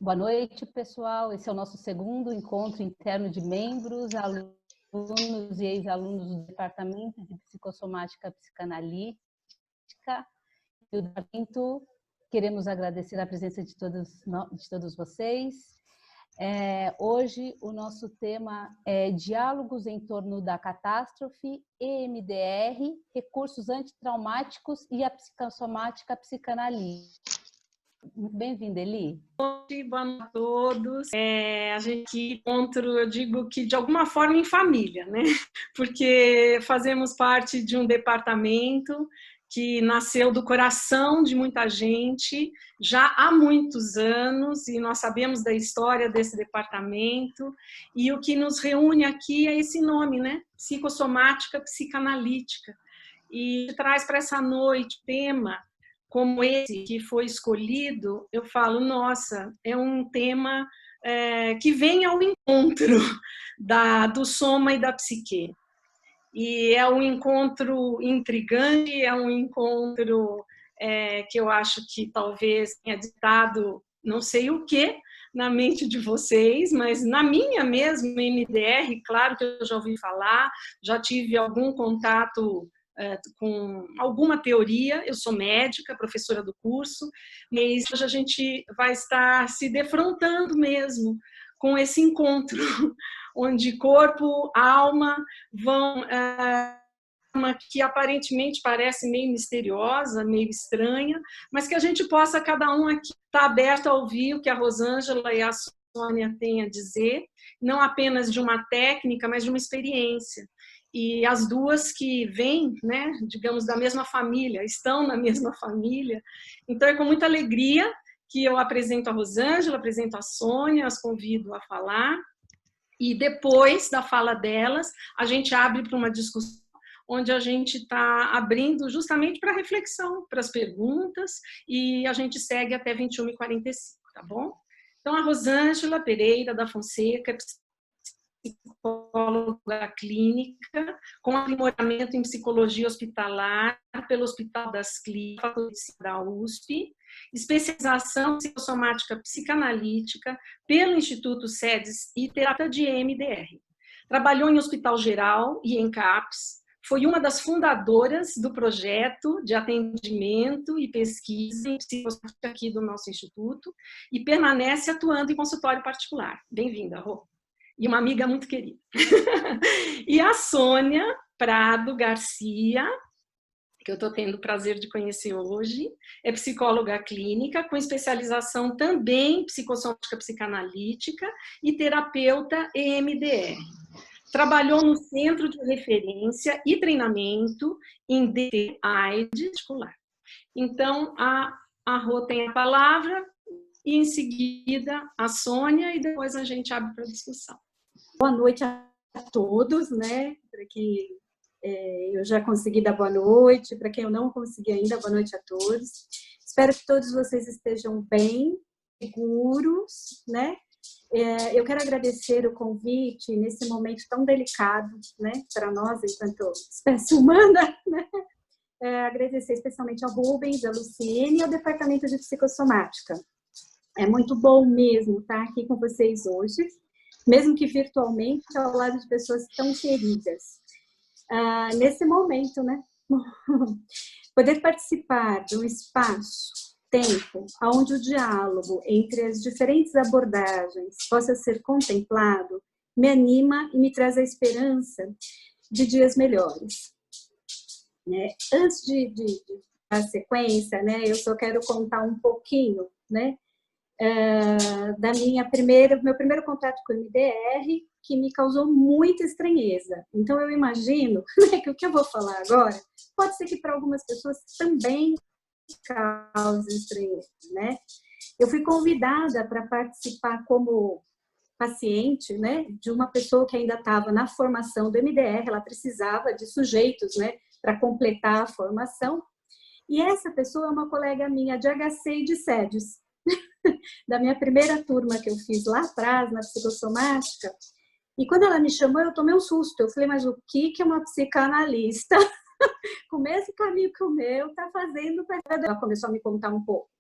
Boa noite, pessoal. Esse é o nosso segundo encontro interno de membros, alunos e ex-alunos do Departamento de Psicossomática Psicanalítica. E o departamento, queremos agradecer a presença de todos vocês. Hoje o nosso tema é Diálogos em torno da catástrofe, EMDR, recursos antitraumáticos e a psicossomática psicanalítica. Muito bem-vinda, Eli. Boa noite a todos. A gente encontra, eu digo que de alguma forma em família, né? Porque fazemos parte de um departamento que nasceu do coração de muita gente já há muitos anos, e nós sabemos da história desse departamento, e o que nos reúne aqui é esse nome, né? Psicossomática Psicanalítica. E traz para essa noite tema como esse que foi escolhido, eu falo, nossa, é um tema que vem ao encontro do soma e da psique. E é um encontro intrigante, é um encontro que eu acho que talvez tenha ditado não sei o que na mente de vocês, mas na minha mesmo, MDR, claro que eu já ouvi falar, já tive algum contato com alguma teoria. Eu sou médica, professora do curso, mas hoje a gente vai estar se defrontando mesmo com esse encontro, onde corpo, alma vão... uma que aparentemente parece meio misteriosa, meio estranha, mas que a gente possa, cada um aqui, estar aberto a ouvir o que a Rosângela e a Sônia têm a dizer, não apenas de uma técnica, mas de uma experiência. E as duas que vêm, né, digamos, da mesma família, estão na mesma família. Então, é com muita alegria que eu apresento a Rosângela, apresento a Sônia, as convido a falar. E depois da fala delas, a gente abre para uma discussão onde a gente está abrindo justamente para reflexão, para as perguntas, e a gente segue até 21h45, tá bom? Então, a Rosângela Pereira da Fonseca, psicóloga clínica, com aprimoramento em psicologia hospitalar pelo Hospital das Clínicas da USP, especialização em psicossomática psicanalítica pelo Instituto SEDES e terapia de EMDR. Trabalhou em hospital geral e em CAPS, foi uma das fundadoras do projeto de atendimento e pesquisa em psicossomática aqui do nosso instituto e permanece atuando em consultório particular. Bem-vinda, Rô. E uma amiga muito querida. E a Sônia Prado Garcia, que eu estou tendo o prazer de conhecer hoje, é psicóloga clínica, com especialização também em psicossomática psicanalítica e terapeuta EMDR. Trabalhou no Centro de Referência e Treinamento em DT/AIDS articular. Então, a Rô tem a palavra, e em seguida a Sônia, e depois a gente abre para a discussão. Boa noite a todos, né? Para quem eu já consegui dar boa noite, para quem eu não consegui ainda, boa noite a todos. Espero que todos vocês estejam bem, seguros, né? Eu quero agradecer o convite nesse momento tão delicado, né, para nós, enquanto espécie humana, né? Agradecer especialmente ao Rubens, a Luciene e ao Departamento de Psicossomática. É muito bom mesmo estar aqui com vocês hoje, mesmo que virtualmente, ao lado de pessoas tão queridas. Nesse momento, né? Poder participar de um espaço, tempo, onde o diálogo entre as diferentes abordagens possa ser contemplado, me anima e me traz a esperança de dias melhores. Antes de dar sequência, né, eu só quero contar um pouquinho, né, meu primeiro contato com o MDR, que me causou muita estranheza. Então, eu imagino, né, que o que eu vou falar agora pode ser que para algumas pessoas também cause estranheza, né? Eu fui convidada para participar como paciente, né, de uma pessoa que ainda estava na formação do MDR, ela precisava de sujeitos, né, para completar a formação, e essa pessoa é uma colega minha de HC e de SEDES, da minha primeira turma que eu fiz lá atrás, na psicossomática, e quando ela me chamou, eu tomei um susto. Eu falei, mas o que é uma psicanalista com esse caminho que o meu está fazendo? Ela começou a me contar um pouco.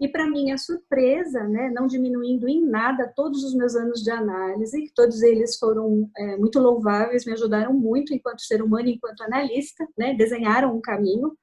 E para minha surpresa, né, não diminuindo em nada todos os meus anos de análise, todos eles foram muito louváveis, me ajudaram muito enquanto ser humano, enquanto analista, né, desenharam um caminho,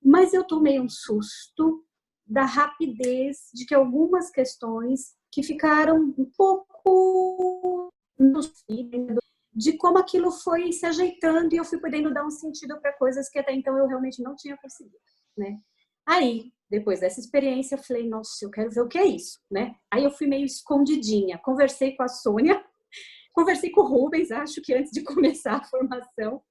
mas eu tomei um susto da rapidez de que algumas questões que ficaram um pouco no fim, de como aquilo foi se ajeitando e eu fui podendo dar um sentido para coisas que até então eu realmente não tinha conseguido, né? Aí, depois dessa experiência, eu falei, nossa, eu quero ver o que é isso, né? Aí eu fui meio escondidinha, conversei com a Sônia, conversei com o Rubens, acho que antes de começar a formação,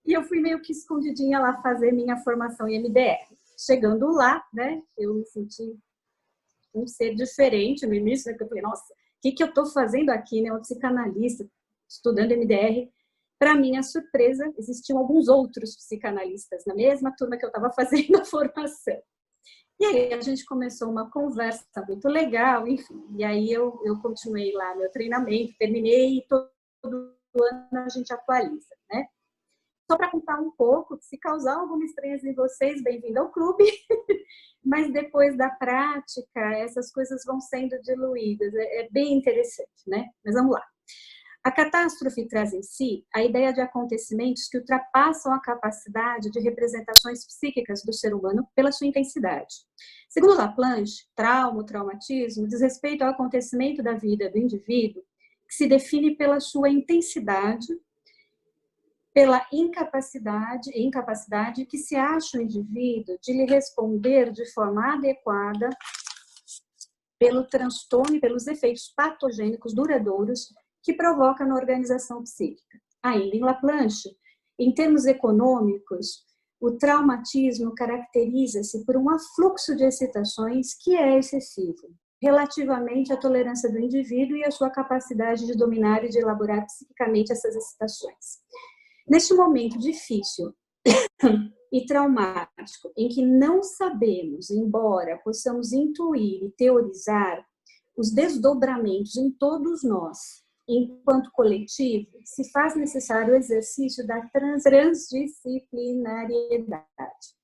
e eu fui meio que escondidinha lá fazer minha formação em MDR. Chegando lá, né, eu me senti um ser diferente no início, né, eu falei, nossa, o que eu estou fazendo aqui, né, um psicanalista, estudando MDR. Para minha surpresa, existiam alguns outros psicanalistas na mesma turma que eu estava fazendo a formação. E aí a gente começou uma conversa muito legal, enfim. E aí eu continuei lá meu treinamento, terminei e todo ano a gente atualiza, né? Só para contar um pouco, se causar alguma estranheza em vocês, bem-vindo ao clube. Mas depois da prática, essas coisas vão sendo diluídas. É bem interessante, né? Mas vamos lá. A catástrofe traz em si a ideia de acontecimentos que ultrapassam a capacidade de representações psíquicas do ser humano pela sua intensidade. Segundo Laplanche, trauma, traumatismo, diz respeito ao acontecimento da vida do indivíduo que se define pela sua intensidade, pela incapacidade que se acha o indivíduo de lhe responder de forma adequada pelo transtorno e pelos efeitos patogênicos duradouros que provoca na organização psíquica. Ainda em Laplanche, em termos econômicos, o traumatismo caracteriza-se por um afluxo de excitações que é excessivo, relativamente à tolerância do indivíduo e à sua capacidade de dominar e de elaborar psiquicamente essas excitações. Neste momento difícil e traumático, em que não sabemos, embora possamos intuir e teorizar, os desdobramentos em todos nós, enquanto coletivo, se faz necessário o exercício da transdisciplinariedade.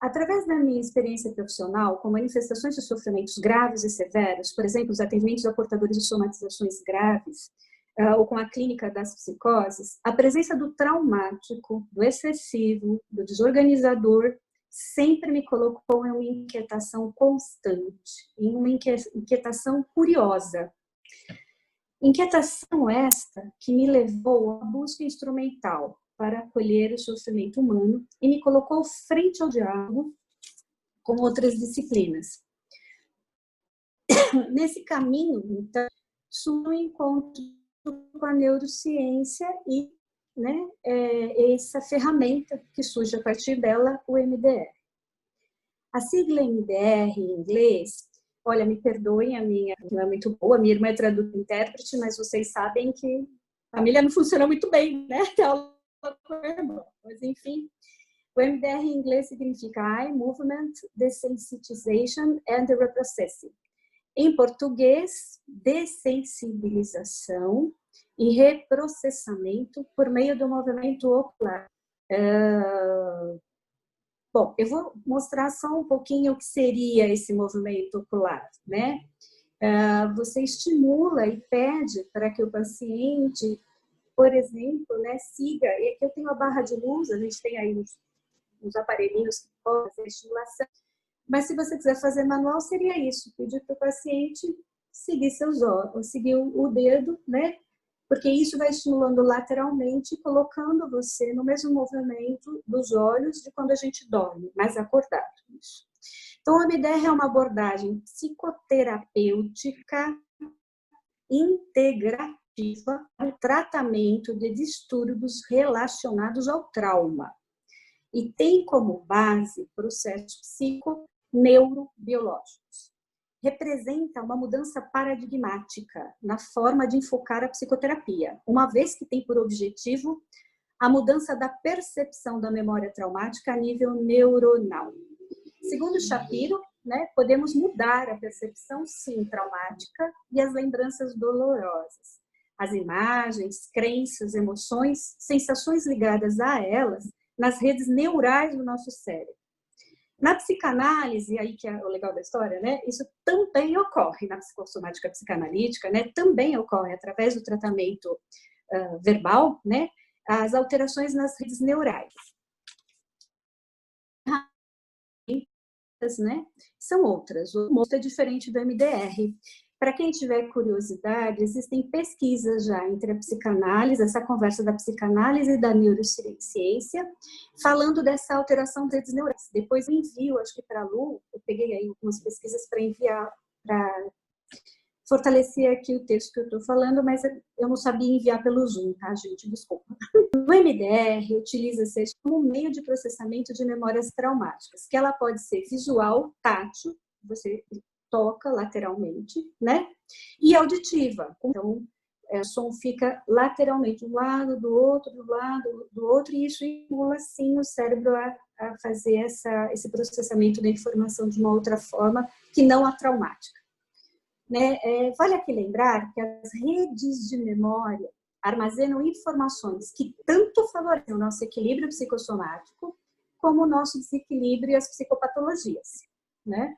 Através da minha experiência profissional, com manifestações de sofrimentos graves e severos, por exemplo, os atendimentos a portadores de somatizações graves, ou com a clínica das psicoses, a presença do traumático, do excessivo, do desorganizador, sempre me colocou em uma inquietação constante, em uma inquietação curiosa. Inquietação esta que me levou à busca instrumental para acolher o sofrimento humano e me colocou frente ao diálogo com outras disciplinas. Nesse caminho, então, surge um encontro com a neurociência e, né, essa ferramenta que surge a partir dela, o MDR. A sigla MDR em inglês, olha, me perdoem, a minha não é muito boa, minha irmã é tradutora e intérprete, mas vocês sabem que a família não funciona muito bem, né? Mas enfim, o MDR em inglês significa Eye Movement Desensitization and Reprocessing. Em português, dessensibilização e reprocessamento por meio do movimento ocular. Bom, eu vou mostrar só um pouquinho o que seria esse movimento ocular, né? Você estimula e pede para que o paciente, por exemplo, né, siga, e aqui eu tenho a barra de luz, a gente tem aí uns aparelhinhos que podem fazer estimulação, mas se você quiser fazer manual, seria isso, pedir para o paciente seguir seus olhos, seguir o dedo, né? Porque isso vai estimulando lateralmente, colocando você no mesmo movimento dos olhos de quando a gente dorme, mais acordado. Então, a MDR é uma abordagem psicoterapêutica integrativa ao tratamento de distúrbios relacionados ao trauma e tem como base processos psiconeurobiológicos. Representa uma mudança paradigmática na forma de enfocar a psicoterapia, uma vez que tem por objetivo a mudança da percepção da memória traumática a nível neuronal. Segundo Shapiro, né, podemos mudar a percepção, sim, traumática e as lembranças dolorosas. As imagens, crenças, emoções, sensações ligadas a elas nas redes neurais do nosso cérebro. Na psicanálise, aí que é o legal da história, né? Isso também ocorre na psicossomática psicanalítica, né? Também ocorre através do tratamento verbal, né? As alterações nas redes neurais, né? São outras. O mosto é diferente do MDR. Para quem tiver curiosidade, existem pesquisas já entre a psicanálise, essa conversa da psicanálise e da neurociência, falando dessa alteração das redes neurais. Depois eu envio, acho que para a Lu, eu peguei aí algumas pesquisas para enviar, para fortalecer aqui o texto que eu estou falando, mas eu não sabia enviar pelo Zoom, tá, gente? Desculpa. O MDR utiliza-se como meio de processamento de memórias traumáticas, que ela pode ser visual, tátil, você toca lateralmente, né? E auditiva. Então, o som fica lateralmente, um lado, do outro, e isso estimula, assim, o cérebro a fazer esse processamento da informação de uma outra forma que não a traumática. Né? Vale aqui lembrar que as redes de memória armazenam informações que tanto favorecem o nosso equilíbrio psicossomático como o nosso desequilíbrio e as psicopatologias, né?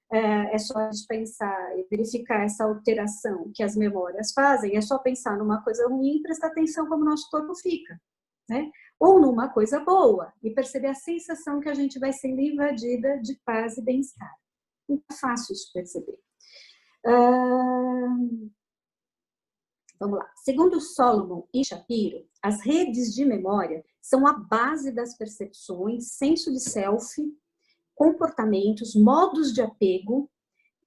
É só a gente pensar e verificar essa alteração que as memórias fazem, é só pensar numa coisa ruim e prestar atenção como o nosso corpo fica, né? Ou numa coisa boa e perceber a sensação que a gente vai sendo invadida de paz e bem-estar. Não é fácil de perceber. Vamos lá. Segundo Solomon e Shapiro, as redes de memória são a base das percepções, senso de self, comportamentos, modos de apego,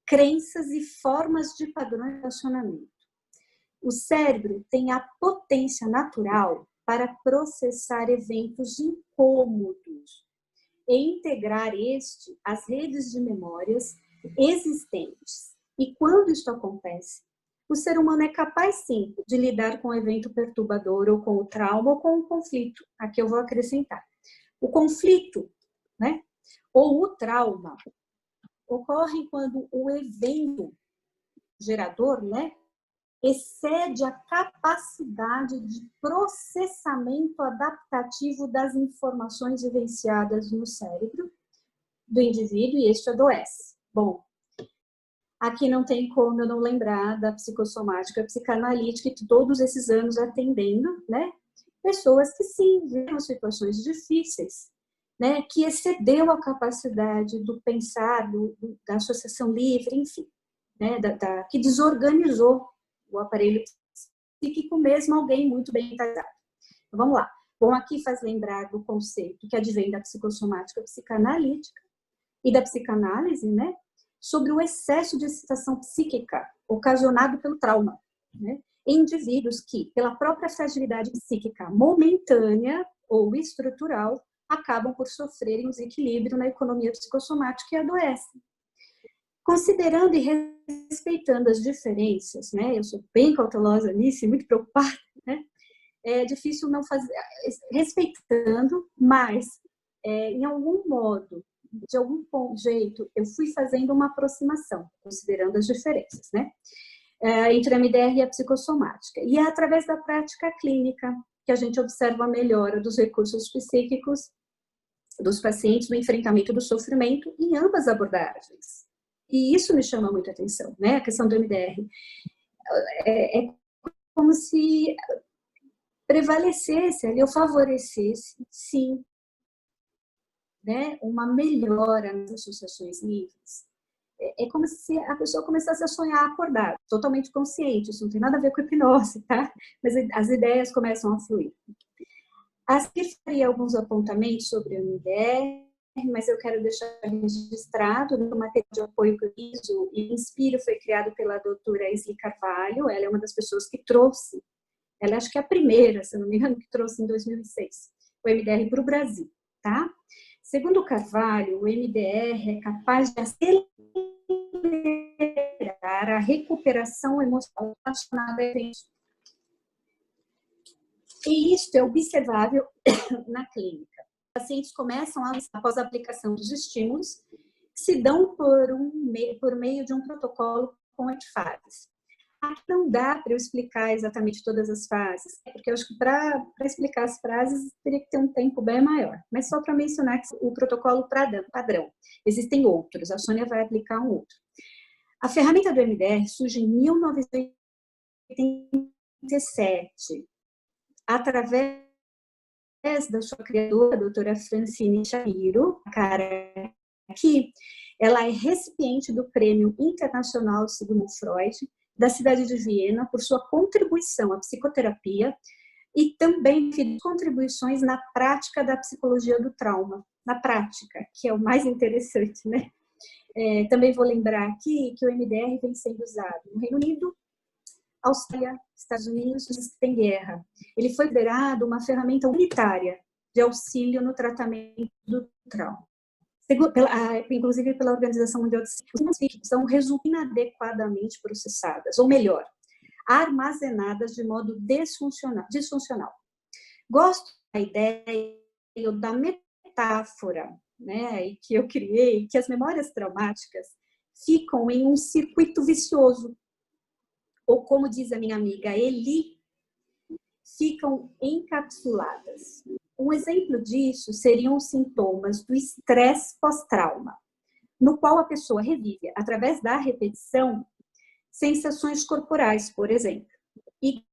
crenças e formas de padrões de relacionamento. O cérebro tem a potência natural para processar eventos incômodos e integrar às redes de memórias existentes. E quando isso acontece, o ser humano é capaz, sim, de lidar com o evento perturbador, ou com o trauma, ou com o conflito. Aqui eu vou acrescentar. O conflito, né, ou o trauma, ocorre quando o evento gerador, né, excede a capacidade de processamento adaptativo das informações vivenciadas no cérebro do indivíduo, e este adoece. Bom, aqui não tem como eu não lembrar da psicossomática psicanalítica, que todos esses anos atendendo, né, pessoas que sim, viram situações difíceis, né, que excedeu a capacidade do pensar, da associação livre, enfim, né, que desorganizou o aparelho psíquico, mesmo alguém muito bem tratado. Então, vamos lá. Bom, aqui faz lembrar do conceito que advém da psicossomática psicanalítica e da psicanálise, né, sobre o excesso de excitação psíquica ocasionado pelo trauma, né, em indivíduos que, pela própria fragilidade psíquica momentânea ou estrutural, acabam por sofrerem um desequilíbrio na economia psicossomática e adoecem. Considerando e respeitando as diferenças, né, eu sou bem cautelosa nisso e muito preocupada, né, é difícil não fazer, respeitando, mas em algum modo, de algum jeito, eu fui fazendo uma aproximação, considerando as diferenças, né, entre a MDR e a psicossomática. E é através da prática clínica que a gente observa a melhora dos recursos psíquicos dos pacientes no enfrentamento do sofrimento em ambas abordagens. E isso me chama muita atenção, né? A questão do MDR. É como se prevalecesse ali, ou favorecesse, sim, né, uma melhora nas associações livres. É como se a pessoa começasse a sonhar acordada, totalmente consciente. Isso não tem nada a ver com hipnose, tá? Mas as ideias começam a fluir. Aqui faria alguns apontamentos sobre o MDR, mas eu quero deixar registrado no material de apoio que eu fiz. O Inspiro foi criado pela doutora Isli Carvalho. Ela é uma das pessoas que trouxe, ela acho que é a primeira, se não me engano, que trouxe em 2006, o MDR para o Brasil, tá? Segundo Carvalho, o MDR é capaz de acelerar a recuperação emocional relacionada a eventos. E isso é observável na clínica. Os pacientes começam, após a aplicação dos estímulos, que se dão por meio de um protocolo com 8 fases. não dá para eu explicar exatamente todas as fases, porque eu acho que para explicar as frases teria que ter um tempo bem maior. Mas só para mencionar que o protocolo padrão. Existem outros, a Sônia vai aplicar um outro. A ferramenta do MDR surge em 1987, através da sua criadora, a doutora Francine Shapiro, que ela é recipiente do Prêmio Internacional de Sigmund Freud, da cidade de Viena, por sua contribuição à psicoterapia e também contribuições na prática da psicologia do trauma, na prática, que é o mais interessante, né? Também vou lembrar aqui que o MDR vem sendo usado no Reino Unido, Austrália, Estados Unidos, que tem guerra. Ele foi considerado uma ferramenta unitária de auxílio no tratamento do trauma. Inclusive pela Organização Mundial de Saúde, são inadequadamente processadas, ou melhor, armazenadas de modo disfuncional. Gosto da ideia da metáfora, né, que eu criei, que as memórias traumáticas ficam em um circuito vicioso, ou como diz a minha amiga Eli, ficam encapsuladas. Um exemplo disso seriam os sintomas do estresse pós-trauma, no qual a pessoa revive, através da repetição, sensações corporais, por exemplo, e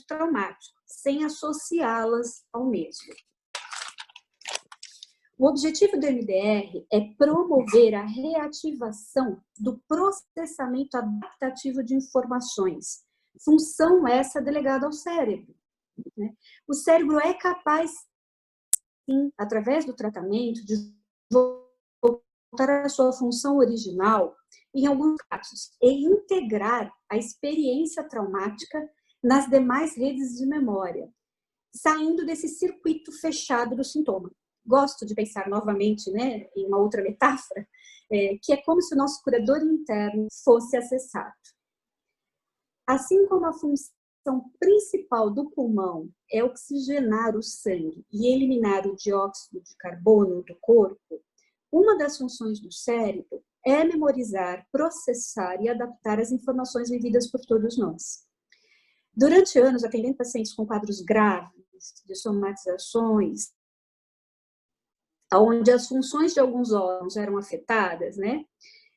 traumático, sem associá-las ao mesmo. O objetivo do MDR é promover a reativação do processamento adaptativo de informações, função essa delegada ao cérebro. Né? O cérebro é capaz, sim, através do tratamento, de voltar à sua função original, em alguns casos, e integrar a experiência traumática nas demais redes de memória, saindo desse circuito fechado do sintoma. Gosto de pensar novamente, né, em uma outra metáfora, que é como se o nosso curador interno fosse acessado. Assim como a função principal do pulmão é oxigenar o sangue e eliminar o dióxido de carbono do corpo, uma das funções do cérebro é memorizar, processar e adaptar as informações vividas por todos nós. Durante anos, atendendo pacientes com quadros graves de somatizações, onde as funções de alguns órgãos eram afetadas, né,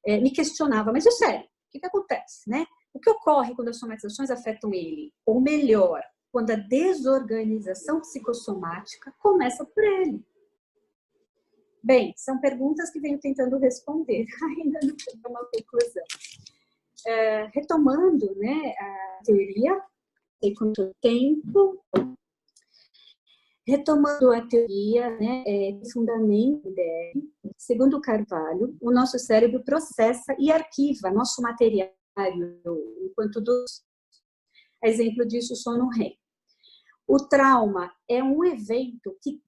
me questionava, mas e o cérebro? O que acontece, né? O que ocorre quando as somatizações afetam ele? Ou melhor, quando a desorganização psicossomática começa por ele? Bem, são perguntas que venho tentando responder, ainda não tenho uma conclusão. Retomando, né, a teoria, tem quanto tempo? Retomando a teoria, né, fundamento dele, segundo Carvalho, o nosso cérebro processa e arquiva nosso material, enquanto dos exemplo disso, sono REM. O trauma é um evento que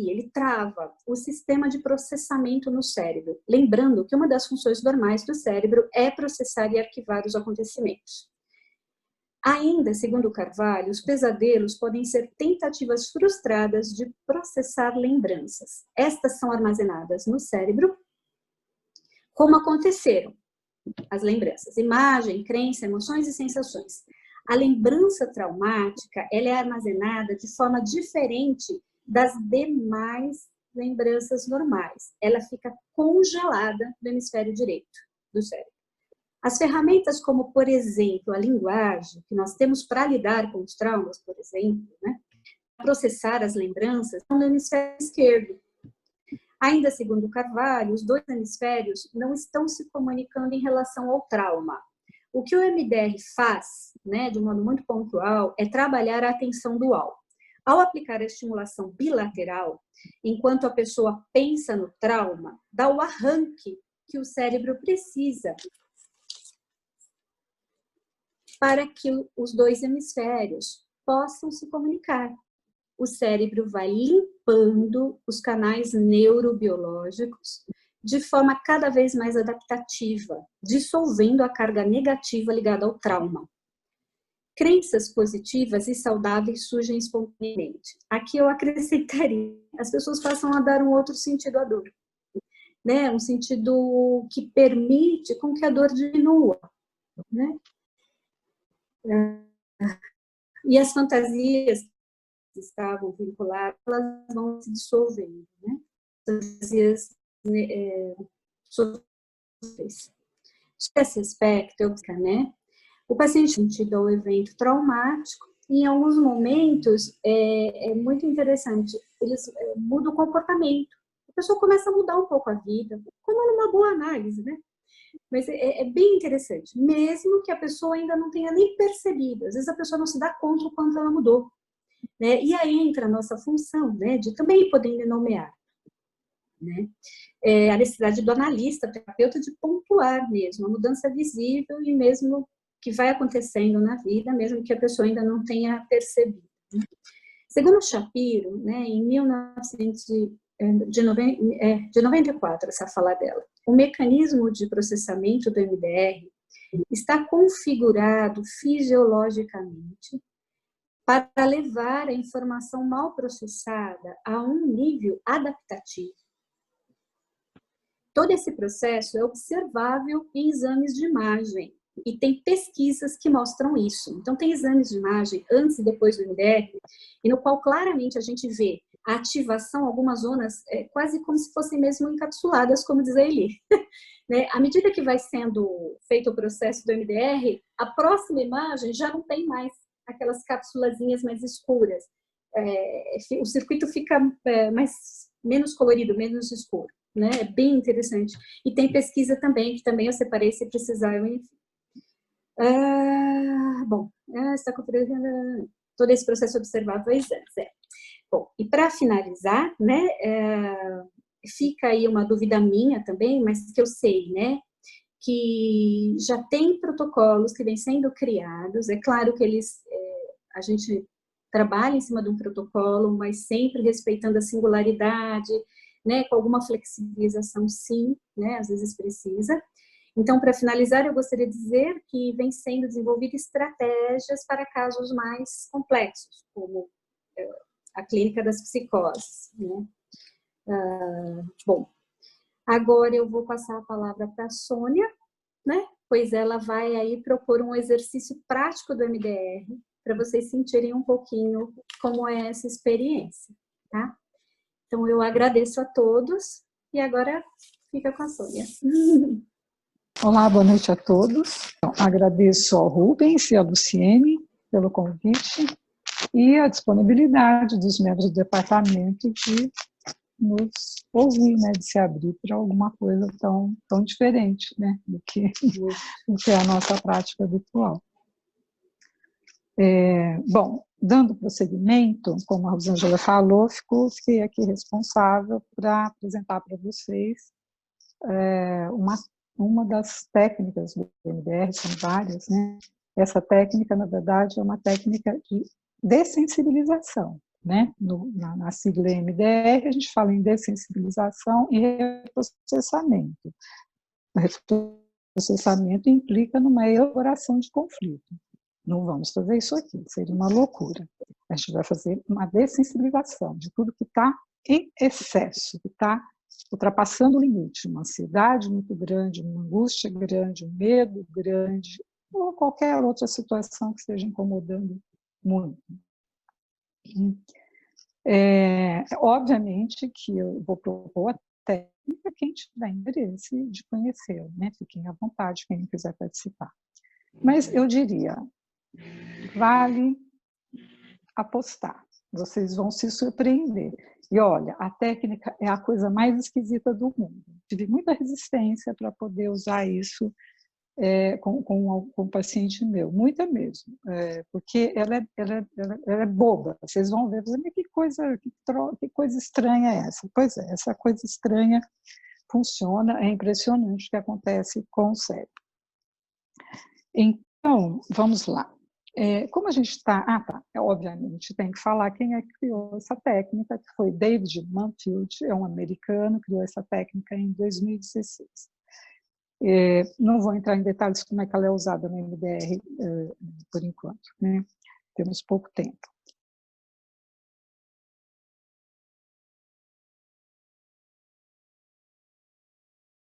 ele trava o sistema de processamento no cérebro. Lembrando que uma das funções normais do cérebro é processar e arquivar os acontecimentos. Ainda, segundo Carvalho, os pesadelos podem ser tentativas frustradas de processar lembranças. Estas são armazenadas no cérebro, como aconteceram as lembranças, imagem, crença, emoções e sensações. A lembrança traumática, ela é armazenada de forma diferente das demais lembranças normais. Ela fica congelada no hemisfério direito do cérebro. As ferramentas como, por exemplo, a linguagem, que nós temos para lidar com os traumas, por exemplo, né, processar as lembranças, estão no hemisfério esquerdo. Ainda segundo Carvalho, os dois hemisférios não estão se comunicando em relação ao trauma. O que o MDR faz, né, de um modo muito pontual, é trabalhar a atenção dual. Ao aplicar a estimulação bilateral, enquanto a pessoa pensa no trauma, dá o arranque que o cérebro precisa para que os dois hemisférios possam se comunicar. O cérebro vai limpando os canais neurobiológicos de forma cada vez mais adaptativa, dissolvendo a carga negativa ligada ao trauma. Crenças positivas e saudáveis surgem espontaneamente. Aqui eu acrescentaria, as pessoas passam a dar um outro sentido à dor, né? Um sentido que permite com que a dor diminua, né? E as fantasias que estavam vinculadas, elas vão se dissolvendo, né? Fantasias sociais. Esse aspecto, né? O paciente sentido ao evento traumático, e em alguns momentos é muito interessante, eles mudam o comportamento. A pessoa começa a mudar um pouco a vida, como numa boa análise, né? Mas é bem interessante, mesmo que a pessoa ainda não tenha nem percebido. Às vezes a pessoa não se dá conta o quanto ela mudou, né? E aí entra a nossa função, né, de também poder nomear, né? A necessidade do analista, terapeuta, de pontuar mesmo a mudança visível e mesmo que vai acontecendo na vida, mesmo que a pessoa ainda não tenha percebido, né? Segundo Shapiro, né, em 94, essa fala dela, o mecanismo de processamento do MDR está configurado fisiologicamente para levar a informação mal processada a um nível adaptativo. Todo esse processo é observável em exames de imagem, e tem pesquisas que mostram isso. Então, tem exames de imagem antes e depois do MDR, e no qual claramente a gente vê a ativação, algumas zonas, quase como se fossem mesmo encapsuladas, como diz a Eli. Né? À medida que vai sendo feito o processo do MDR, a próxima imagem já não tem mais aquelas cápsulazinhas mais escuras. O circuito fica menos colorido, menos escuro. Né? É bem interessante. E tem pesquisa também, que também eu separei, se precisar, eu enfim. Está conferindo todo esse processo observável há exames. Bom, e para finalizar, né, fica aí uma dúvida minha também, mas que eu sei, né, que já tem protocolos que vêm sendo criados, é claro que a gente trabalha em cima de um protocolo, mas sempre respeitando a singularidade, né, com alguma flexibilização, sim, né, às vezes precisa. Então, para finalizar, eu gostaria de dizer que vem sendo desenvolvidas estratégias para casos mais complexos, como a clínica das psicoses, né. Bom, agora eu vou passar a palavra para a Sônia, né, pois ela vai aí propor um exercício prático do MDR, para vocês sentirem um pouquinho como é essa experiência, tá? Então, eu agradeço a todos, e agora fica com a Sônia. Olá, boa noite a todos. Então, agradeço ao Rubens e à Luciene pelo convite e a disponibilidade dos membros do departamento de nos ouvir, né, de se abrir para alguma coisa tão diferente, né, do que é a nossa prática habitual. Bom, dando prosseguimento, como a Rosângela falou, fiquei aqui responsável para apresentar para vocês uma das técnicas do MDR, são várias, né? Essa técnica, na verdade, é uma técnica de dessensibilização, né? Na sigla MDR, a gente fala em dessensibilização e reprocessamento. O reprocessamento implica numa elaboração de conflito. Não vamos fazer isso aqui, seria uma loucura. A gente vai fazer uma dessensibilização de tudo que está em excesso, que está ultrapassando o limite, uma ansiedade muito grande, uma angústia grande, um medo grande, ou qualquer outra situação que esteja incomodando muito. Obviamente que eu vou propor a técnica quem tiver interesse de conhecer, né? Fiquem à vontade, quem quiser participar. Mas eu diria, vale apostar, vocês vão se surpreender. E olha, a técnica é a coisa mais esquisita do mundo. Tive muita resistência para poder usar isso com um paciente meu, muita mesmo, porque ela é boba. Vocês vão ver, que coisa estranha é essa? Pois é, essa coisa estranha funciona, é impressionante o que acontece com o cérebro. Então, vamos lá. Como a gente está... obviamente, tem que falar quem é que criou essa técnica, que foi David Manfield, é um americano, criou essa técnica em 2016. Não vou entrar em detalhes como é que ela é usada no MDR por enquanto, né? Temos pouco tempo.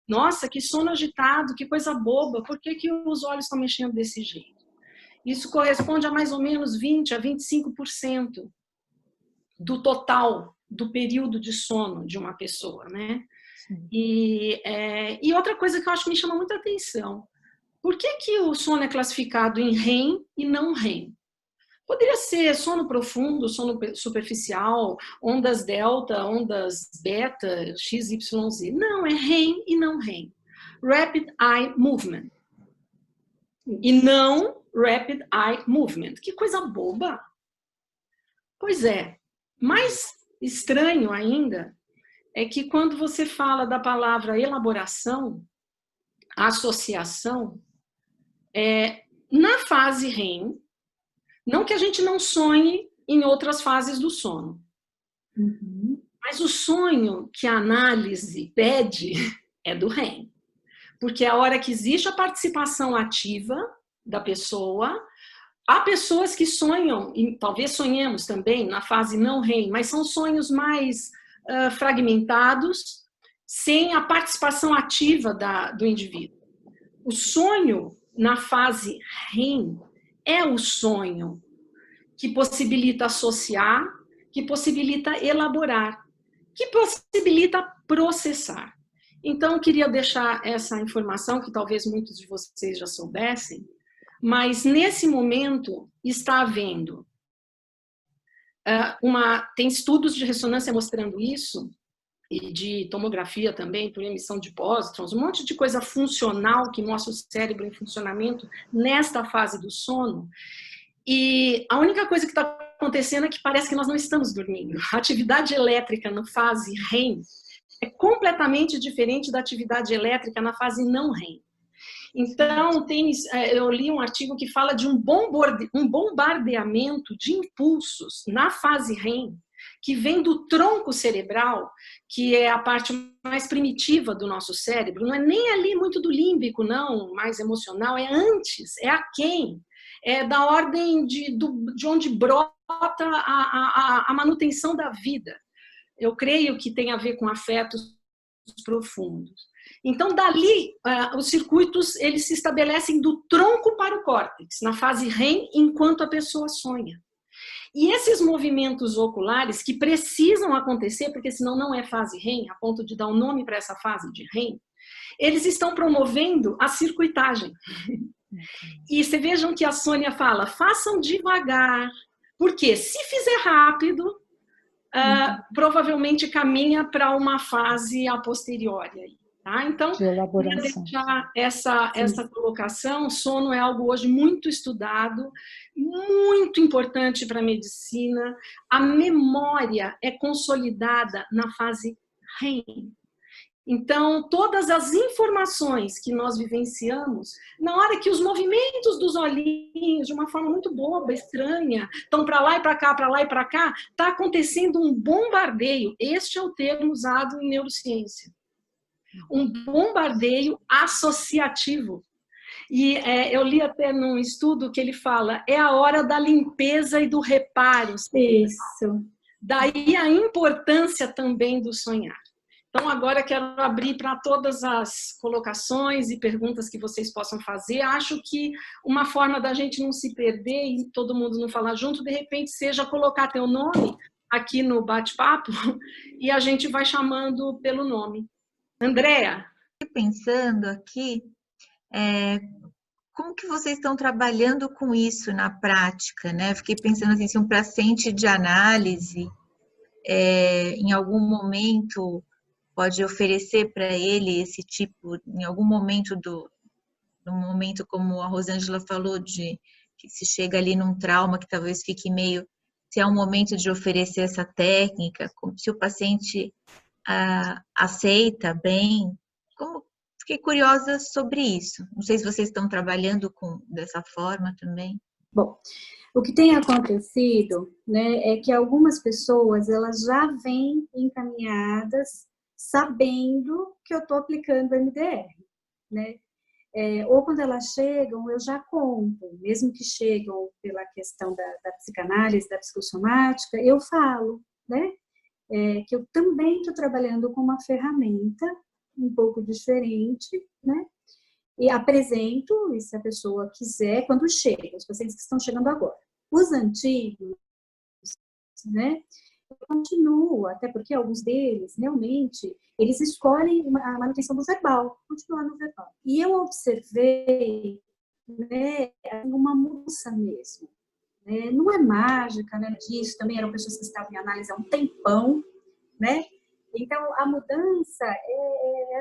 Nossa, que sono agitado, que coisa boba, por que os olhos estão mexendo desse jeito? Isso corresponde a mais ou menos 20 a 25% do total do período de sono de uma pessoa, né? E outra coisa que eu acho que me chama muita atenção, por que o sono é classificado em REM e não REM? Poderia ser sono profundo, sono superficial, ondas delta, ondas beta, XYZ. Não, é REM e não REM. Rapid Eye Movement. E não Rapid Eye Movement. Que coisa boba! Pois é, mais estranho ainda é que quando você fala da palavra elaboração, associação, na fase REM, não que a gente não sonhe em outras fases do sono, mas o sonho que a análise pede é do REM, porque é a hora que existe a participação ativa da pessoa. Há pessoas que sonham, e talvez sonhemos também na fase não REM, mas são sonhos mais fragmentados, sem a participação ativa do indivíduo. O sonho na fase REM é o sonho que possibilita associar, que possibilita elaborar, que possibilita processar. Então, eu queria deixar essa informação, que talvez muitos de vocês já soubessem, mas nesse momento está havendo tem estudos de ressonância mostrando isso, e de tomografia também, por emissão de pósitrons, um monte de coisa funcional que mostra o cérebro em funcionamento nesta fase do sono. E a única coisa que está acontecendo é que parece que nós não estamos dormindo. A atividade elétrica na fase REM é completamente diferente da atividade elétrica na fase não REM. Então, eu li um artigo que fala de um bombardeamento de impulsos na fase REM, que vem do tronco cerebral, que é a parte mais primitiva do nosso cérebro, não é nem ali muito do límbico, não, mais emocional, é antes, é aquém, é da ordem de onde brota a manutenção da vida. Eu creio que tem a ver com afetos profundos. Então, dali, os circuitos eles se estabelecem do tronco para o córtex, na fase REM, enquanto a pessoa sonha. E esses movimentos oculares que precisam acontecer, porque senão não é fase REM, a ponto de dar um nome para essa fase de REM, eles estão promovendo a circuitagem. E vocês vejam que a Sônia fala, façam devagar, porque se fizer rápido, provavelmente caminha para uma fase a posteriori. Tá? Então, queria deixar essa colocação. Sono é algo hoje muito estudado, muito importante para a medicina. A memória é consolidada na fase REM. Então, todas as informações que nós vivenciamos, na hora que os movimentos dos olhinhos, de uma forma muito boba, estranha, estão para lá e para cá, para lá e para cá, está acontecendo um bombardeio. Este é o termo usado em neurociência. Um bombardeio associativo. E eu li até num estudo que ele fala, é a hora da limpeza e do reparo. Isso. Daí a importância também do sonhar. Então, agora quero abrir para todas as colocações e perguntas que vocês possam fazer. Acho que uma forma da gente não se perder e todo mundo não falar junto, de repente, seja colocar teu nome aqui no bate-papo e a gente vai chamando pelo nome. Andréa? Pensando aqui, como que vocês estão trabalhando com isso na prática, né? Fiquei pensando assim, se um paciente de análise, em algum momento, pode oferecer para ele esse tipo, em algum momento no momento como a Rosângela falou, de que se chega ali num trauma que talvez fique meio, se é um momento de oferecer essa técnica, como se o paciente aceita bem. Fiquei curiosa sobre isso. Não sei se vocês estão trabalhando dessa forma também. Bom, o que tem acontecido, né, é que algumas pessoas elas já vêm encaminhadas sabendo que eu estou aplicando MDR, né? Ou quando elas chegam, eu já conto, mesmo que chegam pela questão da psicanálise, da psicossomática, eu falo, né? Que eu também estou trabalhando com uma ferramenta um pouco diferente, né? e apresento, e se a pessoa quiser, quando chega, os pacientes que estão chegando agora. Os antigos, né, eu continuo, até porque alguns deles, realmente, eles escolhem a manutenção do verbal, continuar no verbal. E eu observei, né, uma mudança mesmo. Né? Não é mágica, né, disso, também eram pessoas que estavam em análise há um tempão, né? Então, a mudança é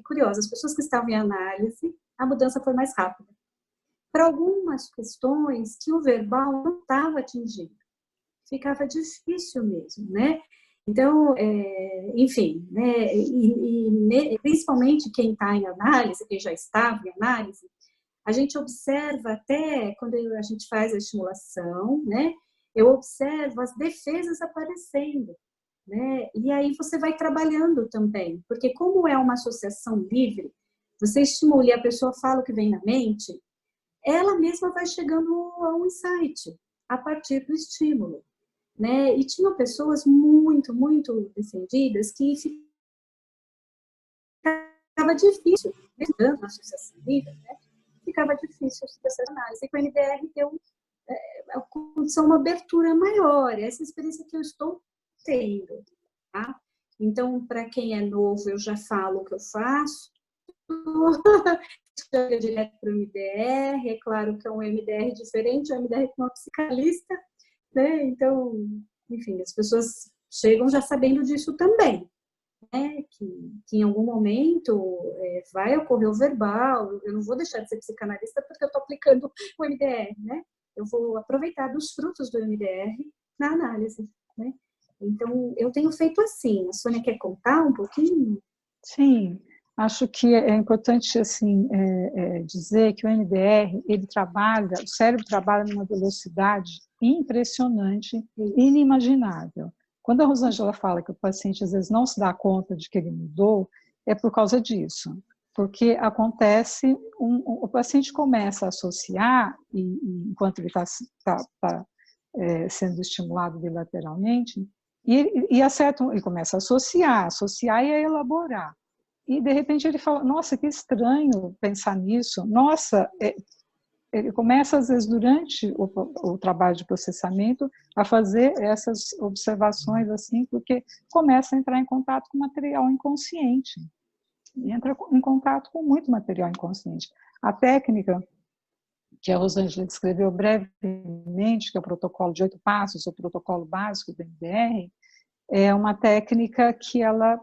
curiosa. As pessoas que estavam em análise, a mudança foi mais rápida. Para algumas questões que o verbal não estava atingindo, ficava difícil mesmo, né? Então, enfim, né? Principalmente quem está em análise, quem já estava em análise, a gente observa até quando a gente faz a estimulação, né? Eu observo as defesas aparecendo, né? E aí você vai trabalhando também, porque como é uma associação livre, você estimula e a pessoa fala o que vem na mente, ela mesma vai chegando a um insight a partir do estímulo, né? E tinham pessoas muito, muito defendidas que ficava difícil, mesmo na associação livre, né? Ficava difícil essa análise. E com o MDR deu uma abertura maior, essa experiência que eu estou tendo, tá? Então, para quem é novo, eu já falo o que eu faço, chega direto para o MDR, é claro que é um MDR diferente, é um MDR com uma psicanalista, né? Então, enfim, as pessoas chegam já sabendo disso também, né? Que em algum momento vai ocorrer o verbal, eu não vou deixar de ser psicanalista porque eu estou aplicando o MDR, né? Eu vou aproveitar dos frutos do MDR na análise, né? Então, eu tenho feito assim. A Sônia quer contar um pouquinho? Sim, acho que é importante assim, dizer que o MDR, ele trabalha, o cérebro trabalha numa velocidade impressionante, inimaginável. Quando a Rosângela fala que o paciente às vezes não se dá conta de que ele mudou, é por causa disso. Porque acontece, o paciente começa a associar, enquanto ele está sendo estimulado bilateralmente, ele começa a associar e a elaborar. E, de repente, ele fala, nossa, que estranho pensar nisso. Nossa, ele começa, às vezes, durante o trabalho de processamento, a fazer essas observações, assim, porque começa a entrar em contato com material inconsciente. Entra em contato com muito material inconsciente. A técnica que a Rosângela descreveu brevemente, que é o protocolo de 8 passos, o protocolo básico do MDR, é uma técnica que ela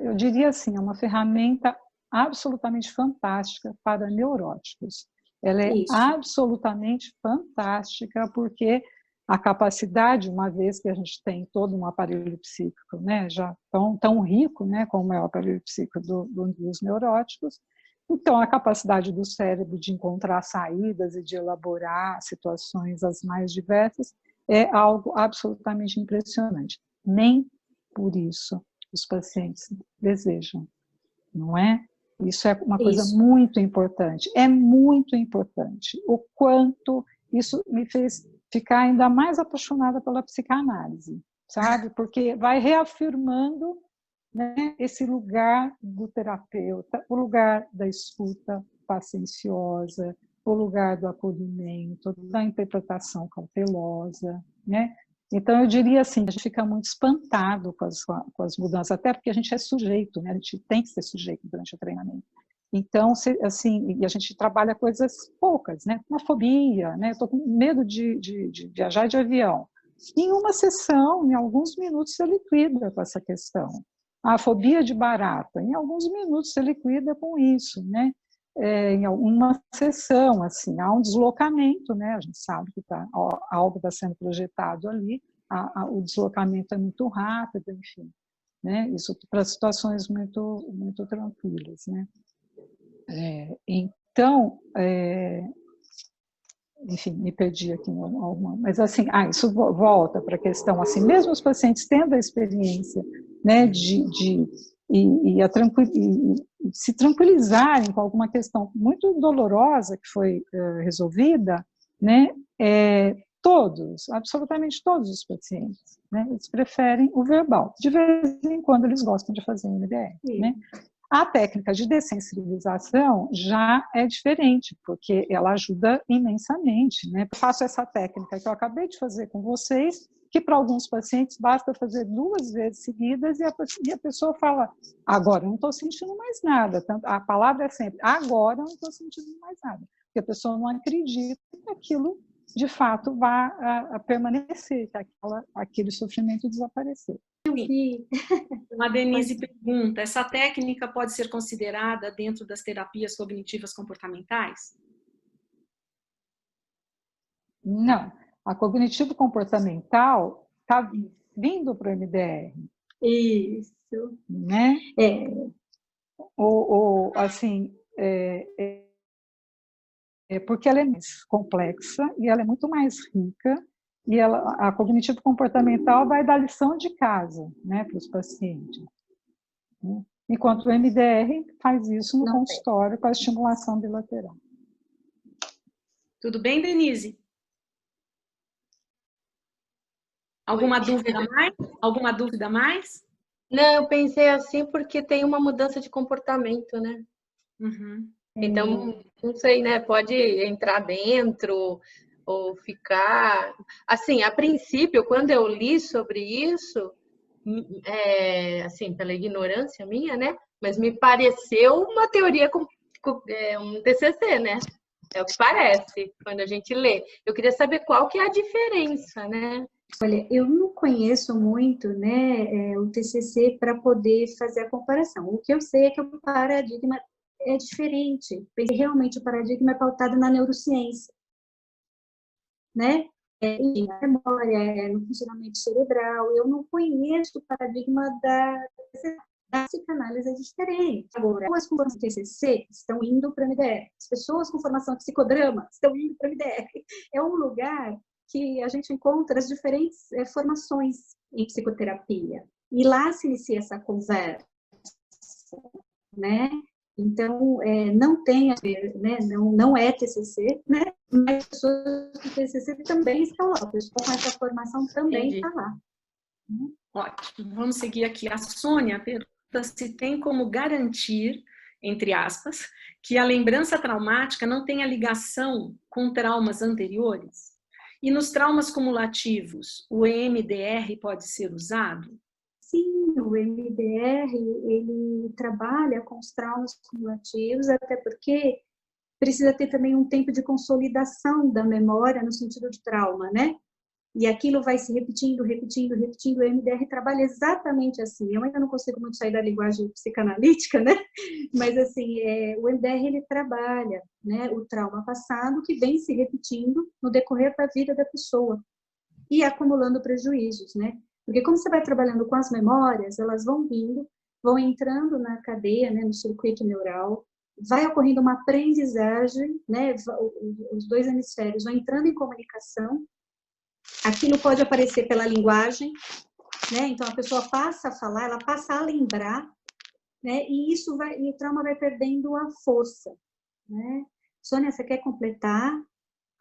eu diria assim, é uma ferramenta absolutamente fantástica para neuróticos. Ela é absolutamente fantástica porque a capacidade, uma vez que a gente tem todo um aparelho psíquico, né, já tão rico, né, como é o aparelho psíquico dos neuróticos, então a capacidade do cérebro de encontrar saídas e de elaborar situações as mais diversas é algo absolutamente impressionante. Nem por isso os pacientes desejam, não é? Isso é uma coisa muito importante, é muito importante. O quanto isso me fez ficar ainda mais apaixonada pela psicanálise, sabe? Porque vai reafirmando, né, esse lugar do terapeuta, o lugar da escuta pacienciosa, o lugar do acolhimento, da interpretação cautelosa, né? Então, eu diria assim, a gente fica muito espantado com as mudanças, até porque a gente é sujeito, né? A gente tem que ser sujeito durante o treinamento. Então, assim, e a gente trabalha coisas poucas, né? Uma fobia, né? Estou com medo de viajar de avião. Em uma sessão, em alguns minutos, você liquida com essa questão. A fobia de barata, em alguns minutos você liquida com isso, né? Em uma sessão, assim, há um deslocamento, né? A gente sabe que algo está sendo projetado ali, o deslocamento é muito rápido, enfim, né? Isso para situações muito, muito tranquilas, né? Então, enfim, me perdi aqui em alguma, mas assim, isso volta para a questão, assim, mesmo os pacientes tendo a experiência, né, de se tranquilizarem com alguma questão muito dolorosa que foi resolvida, né, absolutamente todos os pacientes, né, eles preferem o verbal. De vez em quando eles gostam de fazer MDR, né? A técnica de dessensibilização já é diferente, porque ela ajuda imensamente, né? Eu faço essa técnica que eu acabei de fazer com vocês, que para alguns pacientes basta fazer 2 vezes seguidas e a pessoa fala, agora eu não estou sentindo mais nada. A palavra é sempre, agora eu não estou sentindo mais nada. Porque a pessoa não acredita que aquilo, de fato, vá a permanecer, que aquele sofrimento desaparecer. A Denise pergunta, essa técnica pode ser considerada dentro das terapias cognitivas comportamentais? Não. A cognitivo-comportamental está vindo para o MDR. Isso. Né? Assim, porque ela é mais complexa e ela é muito mais rica, e a cognitivo-comportamental vai dar lição de casa, né, para os pacientes. Né? Enquanto o MDR faz isso no consultório com a estimulação bilateral. Tudo bem, Denise? Alguma dúvida mais? Alguma dúvida mais? Não, eu pensei assim porque tem uma mudança de comportamento, né? Uhum. Então, não sei, né? Pode entrar dentro ou ficar... Assim, a princípio, quando eu li sobre isso, assim, pela ignorância minha, né? Mas me pareceu uma teoria com um TCC, né? É o que parece quando a gente lê. Eu queria saber qual que é a diferença, né? Olha, eu não conheço muito, né, o TCC para poder fazer a comparação. O que eu sei é que o paradigma é diferente. Realmente o paradigma é pautado na neurociência, né? Na memória, no funcionamento cerebral. Eu não conheço o paradigma da psicanálise é diferente. Agora, as pessoas com formação TCC estão indo para o MDR. As pessoas com formação de psicodrama estão indo para o MDR. É um lugar que a gente encontra as diferentes formações em psicoterapia. E lá se inicia essa conversa, né? Então, não tem a ver, né? Não é TCC, né? Mas as pessoas do TCC também estão lá. A pessoa com essa formação também está lá. Ótimo. Vamos seguir aqui. A Sônia pergunta se tem como garantir, entre aspas, que a lembrança traumática não tenha ligação com traumas anteriores? E nos traumas cumulativos, o EMDR pode ser usado? Sim, o EMDR, ele trabalha com os traumas cumulativos, até porque precisa ter também um tempo de consolidação da memória no sentido de trauma, né? E aquilo vai se repetindo, repetindo, repetindo. O EMDR trabalha exatamente assim. Eu ainda não consigo muito sair da linguagem psicanalítica, né? Mas, assim, o EMDR, ele trabalha, né, o trauma passado que vem se repetindo no decorrer da vida da pessoa e acumulando prejuízos, né? Porque como você vai trabalhando com as memórias, elas vão vindo, vão entrando na cadeia, né, no circuito neural, vai ocorrendo uma aprendizagem, né? Os 2 hemisférios vão entrando em comunicação. Aquilo pode aparecer pela linguagem, né? Então a pessoa passa a falar, ela passa a lembrar, né? E o trauma vai perdendo a força, né? Sônia, você quer completar?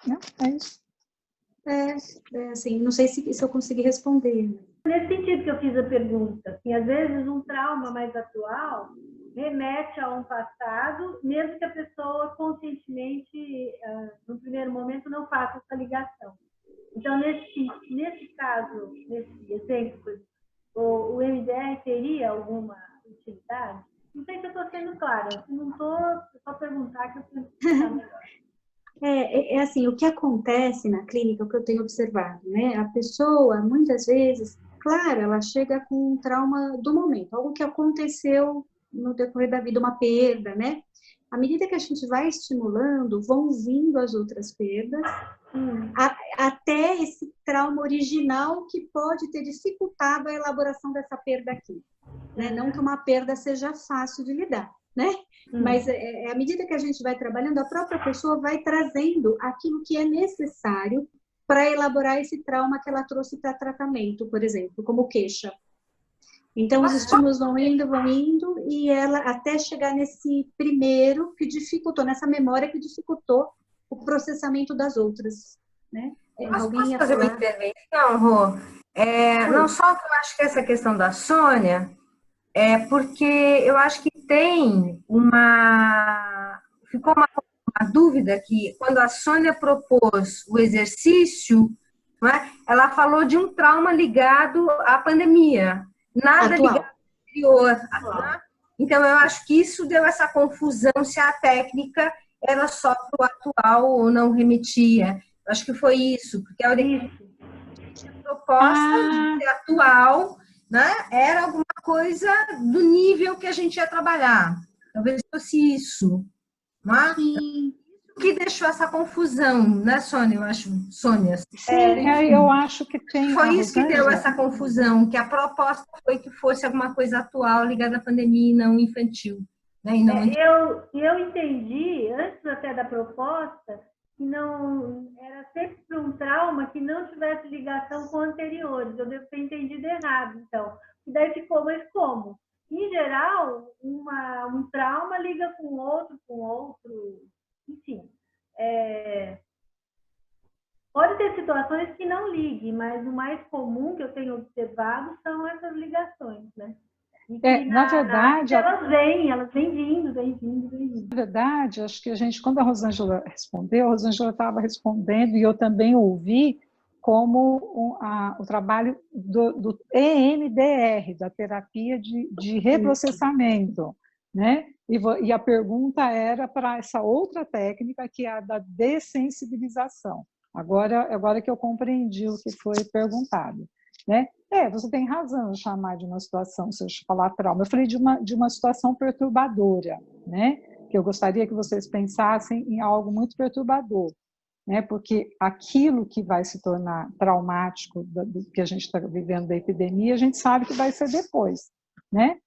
Não, é isso. Assim, não sei se eu consegui responder. Nesse sentido que eu fiz a pergunta, assim, às vezes um trauma mais atual remete a um passado, mesmo que a pessoa conscientemente, no primeiro momento, não faça essa ligação. Então, nesse caso, nesse exemplo, o MDR teria alguma utilidade? Não sei se eu estou sendo clara, se não estou, só perguntar que eu preciso explicar melhor. Assim, o que acontece na clínica, o que eu tenho observado, né? A pessoa, muitas vezes, claro, ela chega com um trauma do momento, algo que aconteceu no decorrer da vida, uma perda, né? À medida que a gente vai estimulando, vão vindo as outras perdas, até esse trauma original que pode ter dificultado a elaboração dessa perda aqui. Né? Não que uma perda seja fácil de lidar, né? Mas à medida que a gente vai trabalhando, a própria pessoa vai trazendo aquilo que é necessário para elaborar esse trauma que ela trouxe para tratamento, por exemplo, como queixa. Então, os estímulos vão indo, e ela até chegar nesse primeiro que dificultou, nessa memória que dificultou o processamento das outras, né? Posso fazer uma intervenção, Rô? Não só que eu acho que essa questão da Sônia, porque eu acho que ficou uma dúvida que quando a Sônia propôs o exercício, né, ela falou de um trauma ligado à pandemia, nada Atual. ligado ao anterior. Né? Então, eu acho que isso deu essa confusão se a técnica era só para o atual ou não remetia. Eu acho que foi isso, porque a proposta de ser atual, né, era alguma coisa do nível que a gente ia trabalhar. Talvez fosse isso. Né? Sim. O que deixou essa confusão, né, Sônia? Eu acho, Sônia. Eu acho que tem. Foi isso que deu essa confusão, que a proposta foi que fosse alguma coisa atual ligada à pandemia e não infantil. Né? E não... Eu entendi, antes até da proposta, que não era sempre para um trauma que não tivesse ligação com anteriores. Eu devo ter entendido errado, então. E daí ficou, mas como? Em geral, um trauma liga com outro, enfim. Pode ter situações que não liguem, mas o mais comum que eu tenho observado são essas ligações, né? Na verdade, elas vêm vindo. Na verdade, acho que quando a Rosângela respondeu, a Rosângela estava respondendo e eu também ouvi como o trabalho do EMDR, da terapia de reprocessamento, né? E a pergunta era para essa outra técnica, que é a da dessensibilização. Agora que eu compreendi o que foi perguntado, né? Você tem razão em chamar de uma situação, se eu falar trauma. Eu falei de uma situação perturbadora, né? Que eu gostaria que vocês pensassem em algo muito perturbador, né? Porque aquilo que vai se tornar traumático do que a gente está vivendo da epidemia, a gente sabe que vai ser depois, né?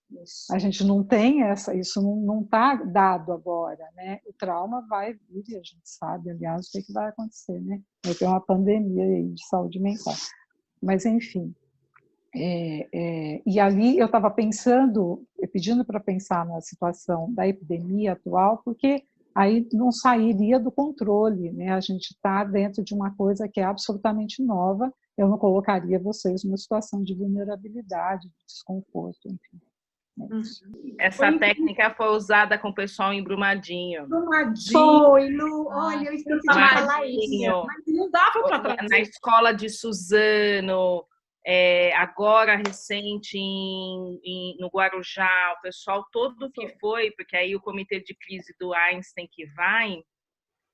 A gente não tem isso não está dado agora, né? O trauma vai vir e a gente sabe, aliás, o que vai acontecer, né? Vai ter uma pandemia aí de saúde mental. Mas, enfim... e ali eu estava pedindo para pensar na situação da epidemia atual, porque aí não sairia do controle, né? A gente está dentro de uma coisa que é absolutamente nova, eu não colocaria vocês numa situação de vulnerabilidade, de desconforto, enfim. Essa técnica foi usada com o pessoal em Brumadinho. Foi, Lu. Olha, eu esqueci de falar isso. Mas não dava para trazer. Na escola de Suzano, agora recente no Guarujá, o pessoal todo que foi, porque aí o comitê de crise do Einstein que vai,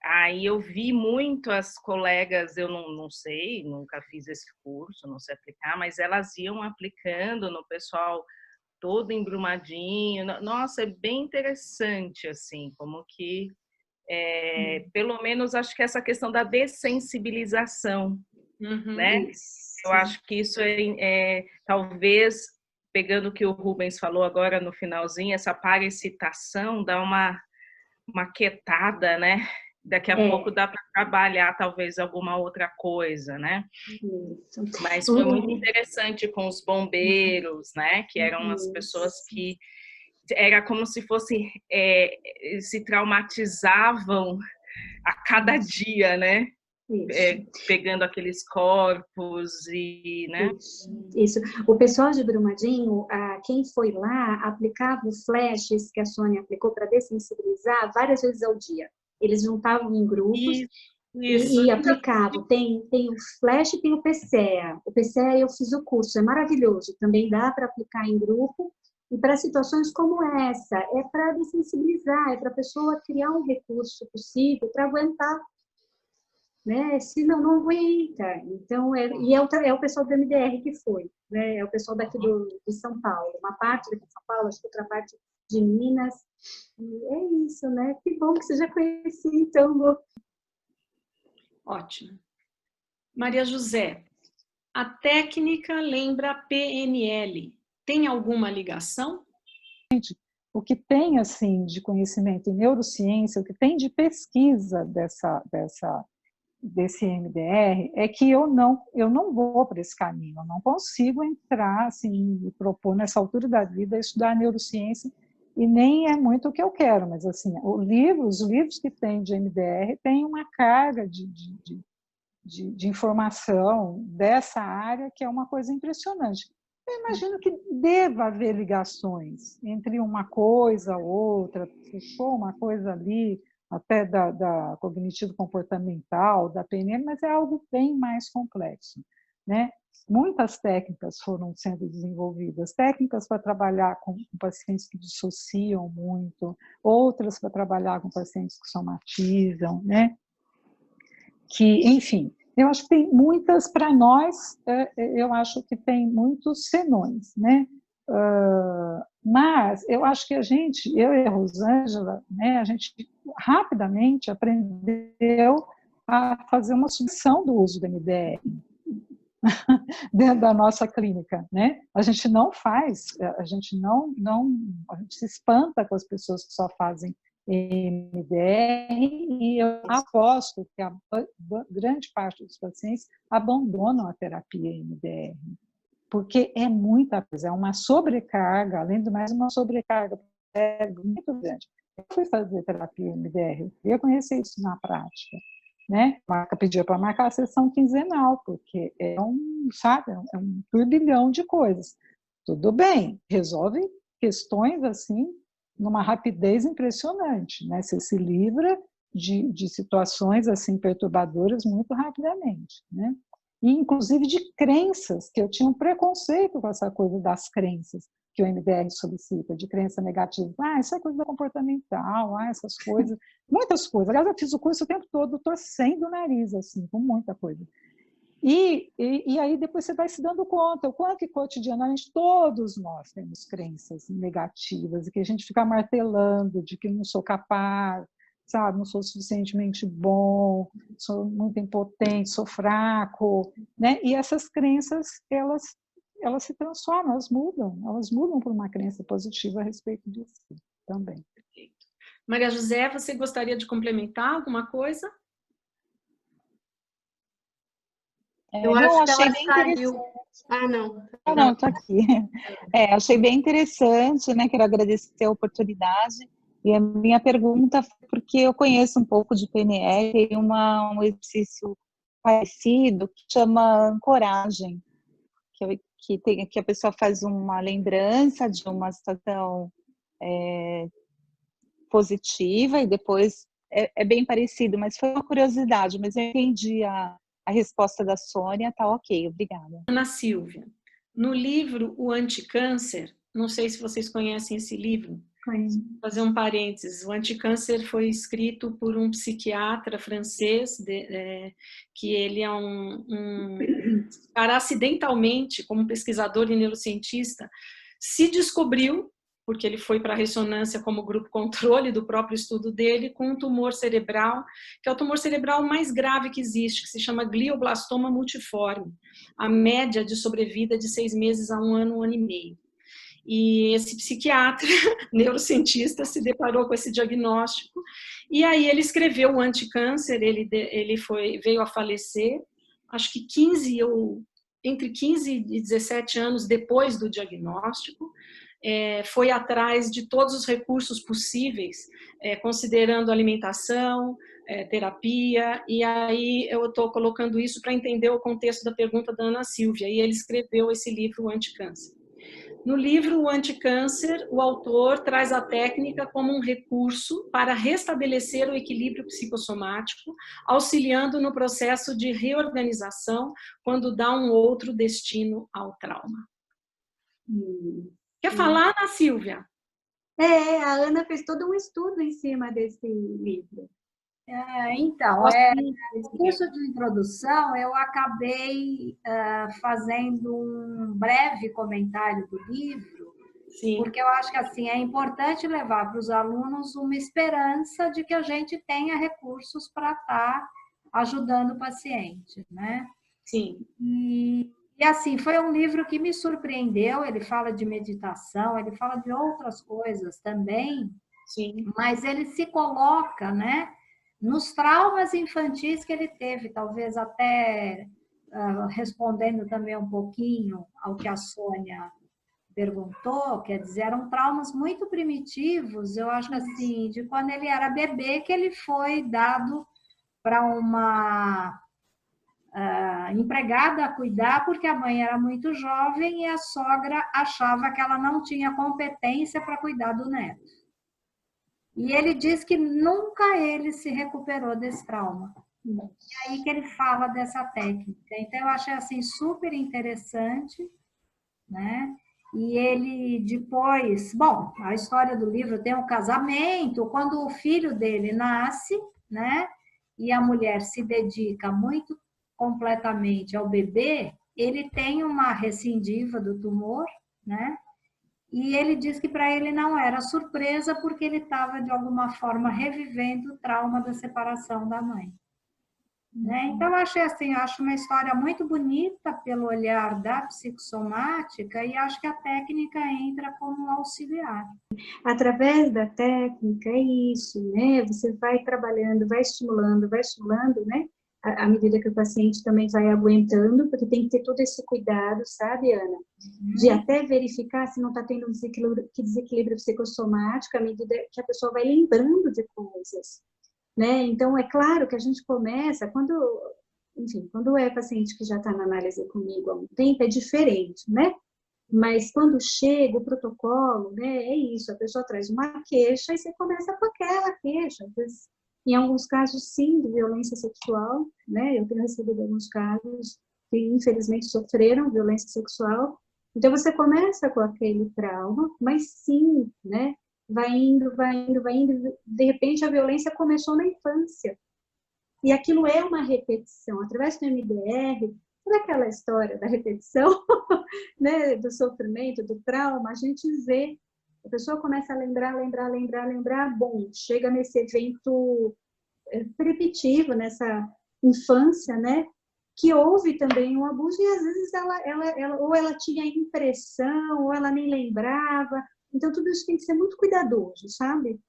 aí eu vi muito as colegas, eu não sei, nunca fiz esse curso, não sei aplicar, mas elas iam aplicando no pessoal todo em Brumadinho. Nossa, é bem interessante, assim, como que, pelo menos, acho que essa questão da dessensibilização, né? Eu acho que isso talvez, pegando o que o Rubens falou agora no finalzinho, essa parexcitação dá uma quietada, né? Daqui a pouco dá para trabalhar talvez alguma outra coisa, né? Isso. Mas foi muito interessante com os bombeiros, né? Que eram as pessoas que era como se fosse se traumatizavam a cada dia, né? Pegando aqueles corpos e, né? Isso. O pessoal de Brumadinho, quem foi lá, aplicava os flashes que a Sônia aplicou para dessensibilizar várias vezes ao dia. Eles juntavam em grupos e aplicavam. Tem o flash e tem o PCEA. O PCEA eu fiz o curso, é maravilhoso. Também dá para aplicar em grupo. E para situações como essa, é para dessensibilizar, é para a pessoa criar um recurso possível para aguentar. Né? Senão não aguenta. Então, é o pessoal do MDR que foi, né? É o pessoal daqui de São Paulo, uma parte daqui de São Paulo, acho que outra parte de Minas. E é isso, né? Que bom que você já conhecia, então, Lu. Ótimo. Maria José, a técnica lembra PNL. Tem alguma ligação? O que tem assim de conhecimento em neurociência, o que tem de pesquisa desse MDR é que eu não vou para esse caminho, eu não consigo entrar assim e propor nessa altura da vida estudar neurociência, e nem é muito o que eu quero, mas assim, os livros que tem de MDR têm uma carga de informação dessa área que é uma coisa impressionante. Eu imagino que deva haver ligações entre uma coisa ou outra, se for uma coisa ali, até da cognitivo-comportamental, da PNL, mas é algo bem mais complexo, né? Muitas técnicas foram sendo desenvolvidas, técnicas para trabalhar com pacientes que dissociam muito, outras para trabalhar com pacientes que somatizam, né? Que, enfim, eu acho que tem muitas, para nós, eu acho que tem muitos senões, né? Mas eu acho que eu e a Rosângela, né, a gente rapidamente aprendeu a fazer uma substituição do uso do MDR dentro da nossa clínica, né? A gente não faz, a gente se espanta com as pessoas que só fazem MDR, e eu aposto que a grande parte dos pacientes abandonam a terapia MDR, porque é muita coisa, é uma sobrecarga, além do mais, uma sobrecarga muito grande. Eu fui fazer terapia MDR, eu queria conhecer isso na prática, né? Pedia para marcar a sessão quinzenal, porque sabe, é um turbilhão de coisas. Tudo bem, resolve questões assim numa rapidez impressionante, né? Você se livra de situações assim perturbadoras muito rapidamente, né? E inclusive de crenças, que eu tinha um preconceito com essa coisa das crenças que o MDR solicita, de crença negativa. Isso é coisa comportamental, essas coisas, muitas coisas. Aliás, eu fiz o curso o tempo todo torcendo o nariz, assim, com muita coisa. E aí depois você vai se dando conta o quanto que cotidianamente todos nós temos crenças negativas e que a gente fica martelando de que não sou capaz, sabe, não sou suficientemente bom, sou muito impotente, sou fraco, né? E essas crenças, elas se transformam, elas mudam por uma crença positiva a respeito disso também. Perfeito. Maria José, você gostaria de complementar alguma coisa? Eu acho que ela saiu. Não, estou aqui. Achei bem interessante, né? Quero agradecer a oportunidade. E a minha pergunta foi porque eu conheço um pouco de PNL, tem um exercício parecido que chama ancoragem, que a pessoa faz uma lembrança de uma situação positiva e depois é bem parecido, mas foi uma curiosidade, mas eu entendi a resposta da Sônia, tá ok, obrigada. Ana Silvia, no livro O Anticâncer, não sei se vocês conhecem esse livro, vou fazer um parênteses, o Anticâncer foi escrito por um psiquiatra francês, que ele é um cara acidentalmente, como pesquisador e neurocientista, se descobriu, porque ele foi para a ressonância como grupo controle do próprio estudo dele, com um tumor cerebral, que é o tumor cerebral mais grave que existe, que se chama glioblastoma multiforme. A média de sobrevida é de 6 meses a 1 ano, 1 ano e meio. E esse psiquiatra, neurocientista, se deparou com esse diagnóstico, e aí ele escreveu o Anticâncer, ele veio a falecer, acho que entre 15 e 17 anos depois do diagnóstico, foi atrás de todos os recursos possíveis, considerando alimentação, terapia, e aí eu estou colocando isso para entender o contexto da pergunta da Ana Silvia, e ele escreveu esse livro, O Anticâncer. No livro O Anticâncer, o autor traz a técnica como um recurso para restabelecer o equilíbrio psicossomático, auxiliando no processo de reorganização quando dá um outro destino ao trauma. Quer falar, Ana Silvia? A Ana fez todo um estudo em cima desse livro. Então, no curso de introdução, eu acabei fazendo um breve comentário do livro, Sim. Porque eu acho que assim, é importante levar para os alunos uma esperança de que a gente tenha recursos para estar ajudando o paciente, né? Sim. E assim, foi um livro que me surpreendeu, ele fala de meditação, ele fala de outras coisas também, sim, mas ele se coloca, né, nos traumas infantis que ele teve, talvez até respondendo também um pouquinho ao que a Sônia perguntou, quer dizer, eram traumas muito primitivos, eu acho assim, de quando ele era bebê, que ele foi dado para uma empregada a cuidar porque a mãe era muito jovem e a sogra achava que ela não tinha competência para cuidar do neto. E ele diz que nunca ele se recuperou desse trauma. E aí que ele fala dessa técnica. Então, eu achei assim super interessante, né? E ele depois, bom, a história do livro tem um casamento, quando o filho dele nasce, né? E a mulher se dedica muito completamente ao bebê, ele tem uma recidiva do tumor, né? E ele diz que para ele não era surpresa, porque ele estava, de alguma forma, revivendo o trauma da separação da mãe. Né? Então, eu achei assim, eu acho uma história muito bonita pelo olhar da psicossomática e acho que a técnica entra como um auxiliar. Através da técnica, é isso, né? Você vai trabalhando, vai estimulando, né? À medida que o paciente também vai aguentando, porque tem que ter todo esse cuidado, sabe, Ana? De até verificar se não está tendo um desequilíbrio psicossomático, à medida que a pessoa vai lembrando de coisas, né? Então, é claro que a gente começa, quando é paciente que já está na análise comigo há um tempo, é diferente, né? Mas quando chega o protocolo, né, é isso, a pessoa traz uma queixa e você começa com aquela queixa. Às vezes, em alguns casos, sim, de violência sexual, né? Eu tenho recebido alguns casos que, infelizmente, sofreram violência sexual. Então, você começa com aquele trauma, mas sim, né? Vai indo, de repente a violência começou na infância. E aquilo é uma repetição. Através do MDR, toda aquela história da repetição, né, do sofrimento, do trauma, a gente vê, a pessoa começa a lembrar, bom, chega nesse evento repetitivo, nessa infância, né, que houve também um abuso, e às vezes ou ela tinha impressão, ou ela nem lembrava. Então, tudo isso tem que ser muito cuidadoso, sabe?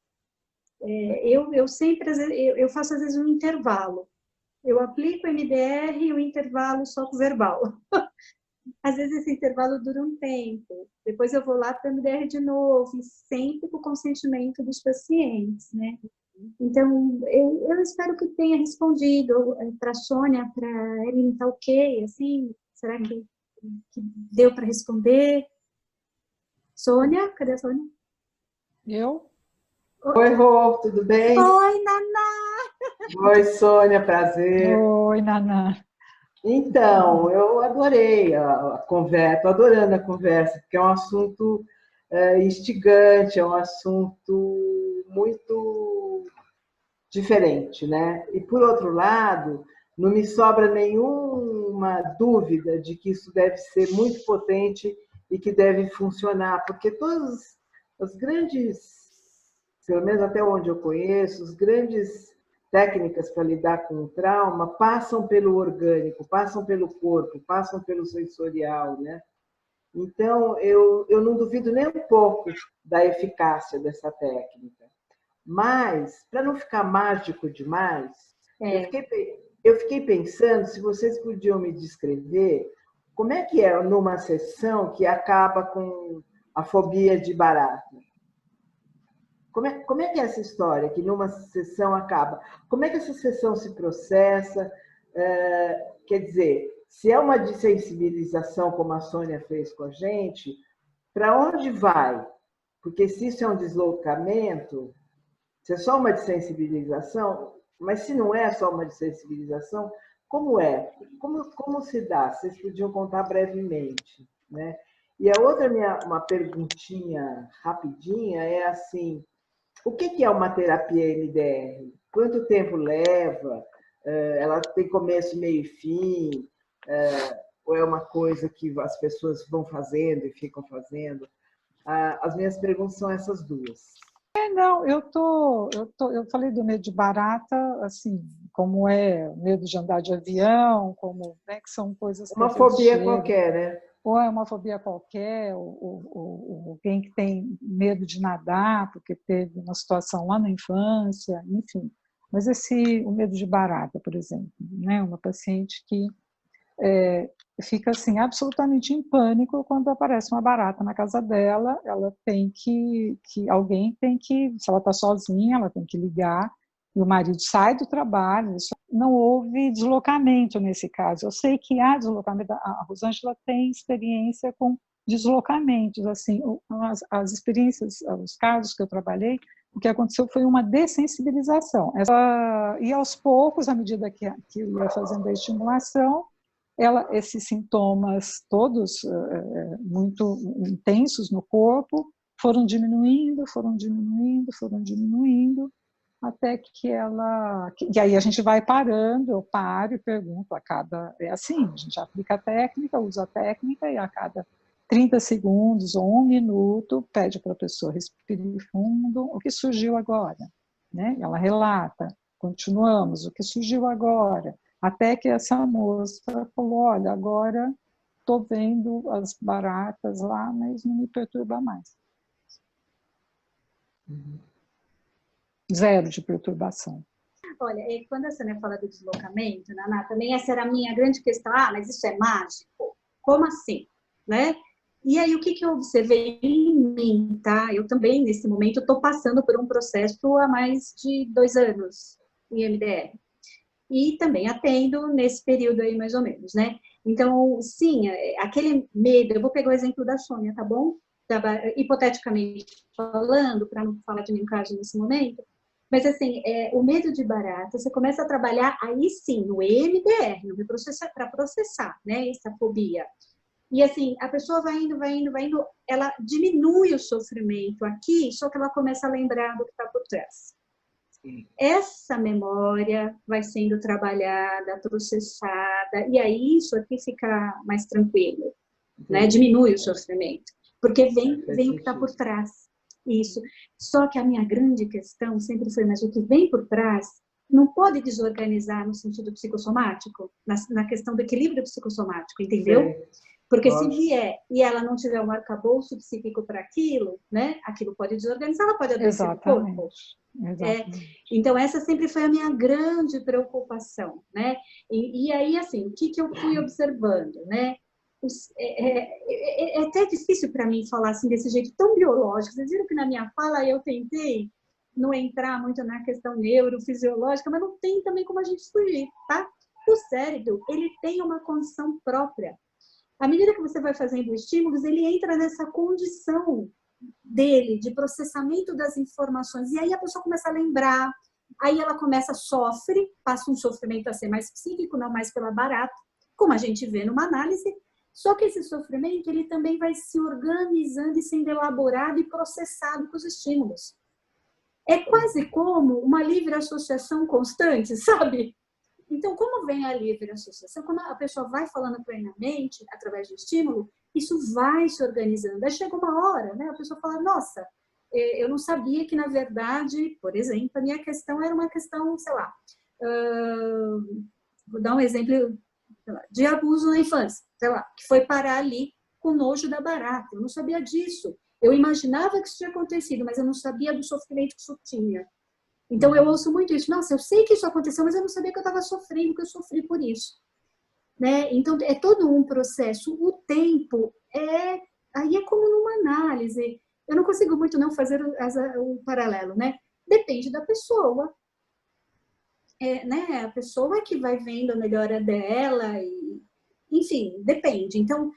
Eu sempre, eu faço às vezes um intervalo. Eu aplico MDR e o intervalo só com verbal. Às vezes esse intervalo dura um tempo. Depois eu vou lá para o MDR de novo, e sempre com o consentimento dos pacientes, né? Então, eu espero que tenha respondido para a Sônia, para a Eline, tá ok, assim? Será que deu para responder? Sônia, cadê a Sônia? Eu? Oi, Rô, tudo bem? Oi, Naná! Oi, Sônia, prazer. Oi, Naná. Então, eu adorei a conversa, estou adorando a conversa, porque é um assunto instigante, é um assunto muito diferente, né? E, por outro lado, não me sobra nenhuma dúvida de que isso deve ser muito potente e que deve funcionar, porque todas as grandes, pelo menos até onde eu conheço, as grandes técnicas para lidar com o trauma passam pelo orgânico, passam pelo corpo, passam pelo sensorial, né? Então, eu não duvido nem um pouco da eficácia dessa técnica. Mas, para não ficar mágico demais, eu fiquei pensando se vocês podiam me descrever como é que é numa sessão que acaba com a fobia de barata. Como é que é essa história que numa sessão acaba? Como é que essa sessão se processa? Quer dizer, se é uma desensibilização, como a Sônia fez com a gente, para onde vai? Porque se isso é um deslocamento, se é só uma desensibilização, mas se não é só uma desensibilização, como é? Como se dá? Vocês podiam contar brevemente, né? E a outra uma perguntinha rapidinha é assim: o que é uma terapia MDR? Quanto tempo leva? Ela tem começo, meio e fim? Ou é uma coisa que as pessoas vão fazendo e ficam fazendo? As minhas perguntas são essas duas. Não, eu falei do medo de barata, assim, como é o medo de andar de avião, como, né, que são coisas que uma fobia qualquer, né? Ou é uma fobia qualquer, ou alguém que tem medo de nadar, porque teve uma situação lá na infância, enfim. Mas o medo de barata, por exemplo, né? Uma paciente que fica assim, absolutamente em pânico quando aparece uma barata na casa dela, ela tem alguém tem que, se ela está sozinha, ela tem que ligar e o marido sai do trabalho, não houve deslocamento nesse caso. Eu sei que há deslocamento, a Rosângela tem experiência com deslocamentos, assim, as experiências, os casos que eu trabalhei, o que aconteceu foi uma dessensibilização. E aos poucos, à medida que eu ia fazendo a estimulação, esses sintomas todos muito intensos no corpo foram diminuindo, até que e aí a gente vai parando, eu paro e pergunto é assim, a gente aplica a técnica, usa a técnica e a cada 30 segundos ou 1 minuto pede para a pessoa respirar fundo, o que surgiu agora, né? Ela relata, continuamos, o que surgiu agora, até que essa moça falou, olha, agora estou vendo as baratas lá, mas não me perturba mais. Zero de perturbação. Olha, quando a Sônia fala do deslocamento, Naná, também essa era a minha grande questão. Mas isso é mágico? Como assim? Né? E aí, o que eu observei em mim, tá? Eu também, nesse momento, estou passando por um processo há mais de 2 anos em MDR. E também atendo nesse período aí, mais ou menos, né? Então, sim, aquele medo, eu vou pegar o exemplo da Sônia, tá bom? Hipoteticamente falando, para não falar de nenhum caso nesse momento, mas assim, o medo de barata, você começa a trabalhar aí sim, no EMDR, para processar, né, essa fobia. E assim, a pessoa vai indo, ela diminui o sofrimento aqui, só que ela começa a lembrar do que está por trás. Essa memória vai sendo trabalhada, processada, e aí isso aqui fica mais tranquilo, né? Diminui o sofrimento, porque vem o que está por trás. Isso. Só que a minha grande questão sempre foi, mas o que vem por trás não pode desorganizar no sentido psicossomático, na questão do equilíbrio psicossomático, entendeu? Sim. Porque se vier e ela não tiver um arcabouço psíquico para aquilo, né? Aquilo pode desorganizar, ela pode adoecer o corpo. Então, essa sempre foi a minha grande preocupação, né? E aí, assim, o que eu fui observando, né? É até difícil para mim falar assim, desse jeito tão biológico. Vocês viram que na minha fala eu tentei não entrar muito na questão neurofisiológica, mas não tem também como a gente fugir, tá? O cérebro, ele tem uma condição própria. À medida que você vai fazendo estímulos, ele entra nessa condição dele, de processamento das informações. E aí a pessoa começa a lembrar, aí ela começa a sofrer, passa um sofrimento a ser mais psíquico, não mais pela barata, como a gente vê numa análise. Só que esse sofrimento, ele também vai se organizando e sendo elaborado e processado com os estímulos. É quase como uma livre associação constante, sabe? Então, como vem a livre associação? Quando a pessoa vai falando plenamente, através do estímulo, isso vai se organizando. Aí chega uma hora, né? A pessoa fala, nossa, eu não sabia que, na verdade, por exemplo, a minha questão era uma questão, sei lá, vou dar um exemplo de abuso na infância, sei lá, que foi parar ali com nojo da barata. Eu não sabia disso. Eu imaginava que isso tinha acontecido, mas eu não sabia do sofrimento que isso tinha. Então, eu ouço muito isso. Nossa, eu sei que isso aconteceu, mas eu não sabia que eu estava sofrendo, que eu sofri por isso. Né? Então, é todo um processo. O tempo aí é como numa análise. Eu não consigo muito não fazer o paralelo, né? Depende da pessoa. Né? A pessoa é que vai vendo a melhora dela. Enfim, depende. Então,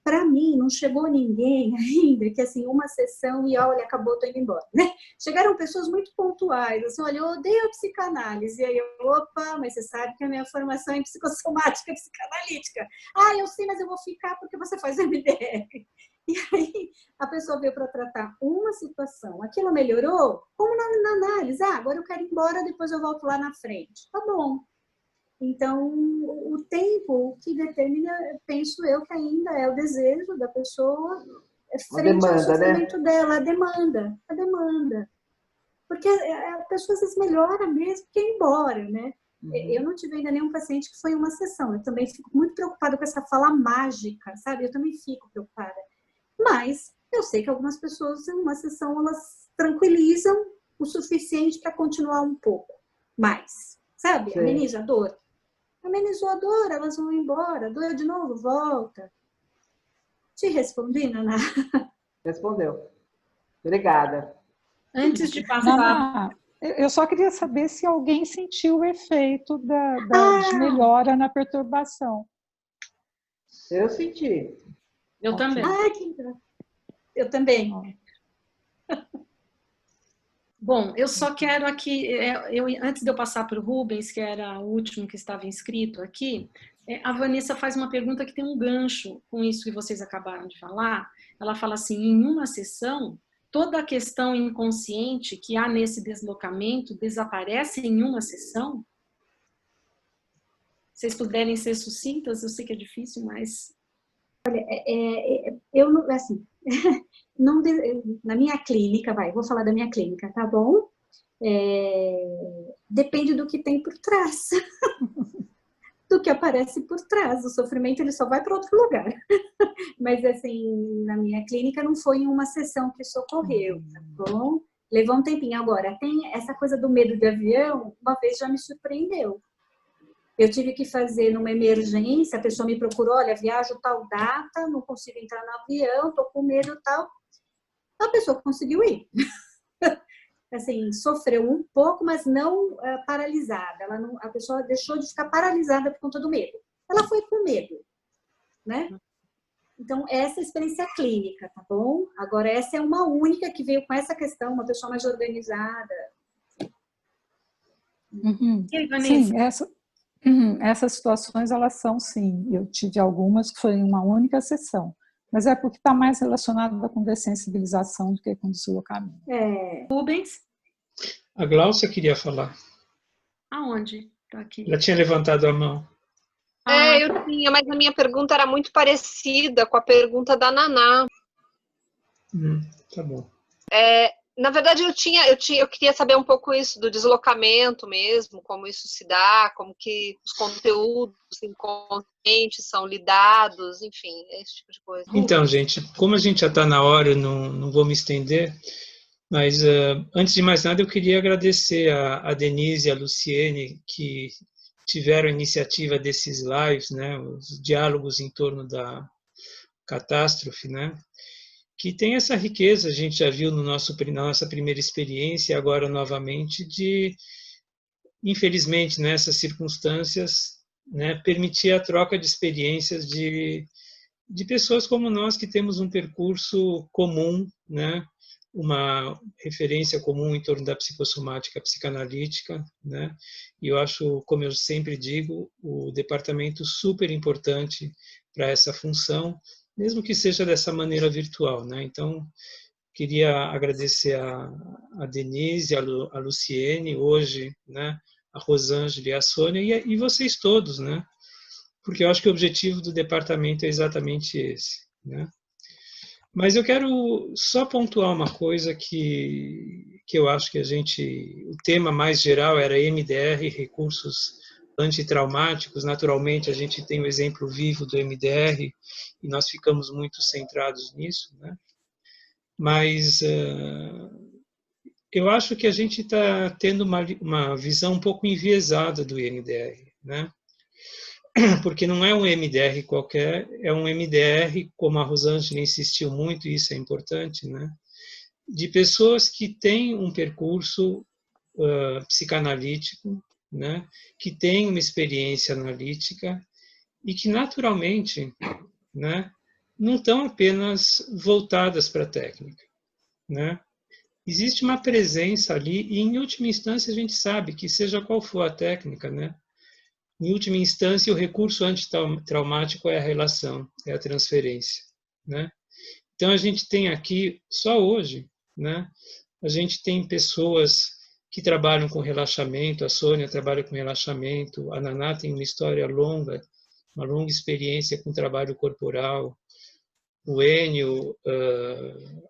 para mim, não chegou ninguém ainda que, assim, uma sessão e, olha, acabou, tô indo embora, né? Chegaram pessoas muito pontuais, assim, olha, eu odeio a psicanálise. E aí eu, opa, mas você sabe que a minha formação é em psicossomática psicanalítica. Ah, eu sei, mas eu vou ficar porque você faz MDR. E aí a pessoa veio para tratar uma situação. Aquilo melhorou? Como na análise? Ah, agora eu quero ir embora, depois eu volto lá na frente. Tá bom. Então, o tempo que determina, penso eu, que ainda é o desejo da pessoa frente ao sofrimento, né, dela, a demanda. Porque a pessoa às vezes melhora mesmo que ir embora, né? Eu não tive ainda nenhum paciente que foi uma sessão. Eu também fico muito preocupada com essa fala mágica, sabe? Eu também fico preocupada. Mas eu sei que algumas pessoas, em uma sessão, elas tranquilizam o suficiente para continuar um pouco mais, sabe? Sim. Ameniza a dor. Amenizou a dor, elas vão embora. Doeu de novo, volta. Te respondi, Naná? Respondeu. Obrigada. Antes de passar... Eu só queria saber se alguém sentiu o efeito de melhora na perturbação. Eu senti. Eu também. Eu também. Bom, eu só quero aqui, antes de eu passar para o Rubens, que era o último que estava inscrito aqui, a Vanessa faz uma pergunta que tem um gancho com isso que vocês acabaram de falar. Ela fala assim, em uma sessão, toda a questão inconsciente que há nesse deslocamento desaparece em uma sessão? Se vocês puderem ser sucintas, eu sei que é difícil, mas... Olha, eu não, assim... Não, na minha clínica, vou falar da minha clínica, tá bom? Depende do que tem por trás, do que aparece por trás. O sofrimento ele só vai para outro lugar. Mas assim, na minha clínica não foi em uma sessão que isso ocorreu, tá bom? Levou um tempinho. Agora, tem essa coisa do medo de avião, uma vez já me surpreendeu. Eu tive que fazer numa emergência, a pessoa me procurou, olha, viajo tal data, não consigo entrar no avião, tô com medo tal. A pessoa conseguiu ir. Assim, sofreu um pouco, mas não paralisada. A pessoa deixou de ficar paralisada por conta do medo. Ela foi com medo, né? Então, essa é a experiência clínica, tá bom? Agora, essa é uma única que veio com essa questão, uma pessoa mais organizada. Uhum. E aí, Vanessa? Sim, essas situações, elas são, sim. Eu tive algumas que foi em uma única sessão. Mas é porque está mais relacionado com dessensibilização do que com deslocamento. Rubens? A Glaucia queria falar. Aonde? Tá aqui. Ela tinha levantado a mão. Eu tinha, mas a minha pergunta era muito parecida com a pergunta da Naná. Tá bom. Na verdade, eu queria saber um pouco isso do deslocamento mesmo, como isso se dá, como que os conteúdos inconscientes são lidados, enfim, esse tipo de coisa. Então, gente, como a gente já está na hora, eu não vou me estender, mas antes de mais nada eu queria agradecer a Denise e a Luciene que tiveram a iniciativa desses lives, né, os diálogos em torno da catástrofe, né, que tem essa riqueza, a gente já viu na nossa primeira experiência, e agora novamente, de, infelizmente, nessas circunstâncias, né, permitir a troca de experiências de pessoas como nós, que temos um percurso comum, né, uma referência comum em torno da psicossomática psicanalítica, né, e eu acho, como eu sempre digo, o departamento super importante para essa função, mesmo que seja dessa maneira virtual, né? Então, queria agradecer a Denise, a Luciene, hoje, né? A Rosângela e a Sônia, e vocês todos, né? Porque eu acho que o objetivo do departamento é exatamente esse, né? Mas eu quero só pontuar uma coisa que eu acho que o tema mais geral era MDR, recursos antitraumáticos. Naturalmente, a gente tem o exemplo vivo do MDR e nós ficamos muito centrados nisso, né? Mas eu acho que a gente está tendo uma visão um pouco enviesada do MDR, né? Porque não é um MDR qualquer, é um MDR, como a Rosângela insistiu muito, e isso é importante, né? De pessoas que têm um percurso psicanalítico, né, que tem uma experiência analítica e que naturalmente, né, não estão apenas voltadas para a técnica, né? Existe uma presença ali e, em última instância, a gente sabe que, seja qual for a técnica, né, em última instância, o recurso antitraumático é a relação, é a transferência, né? Então, a gente tem aqui, só hoje, né, a gente tem pessoas que trabalham com relaxamento, a Sônia trabalha com relaxamento, a Naná tem uma história longa, uma longa experiência com trabalho corporal, o Enio,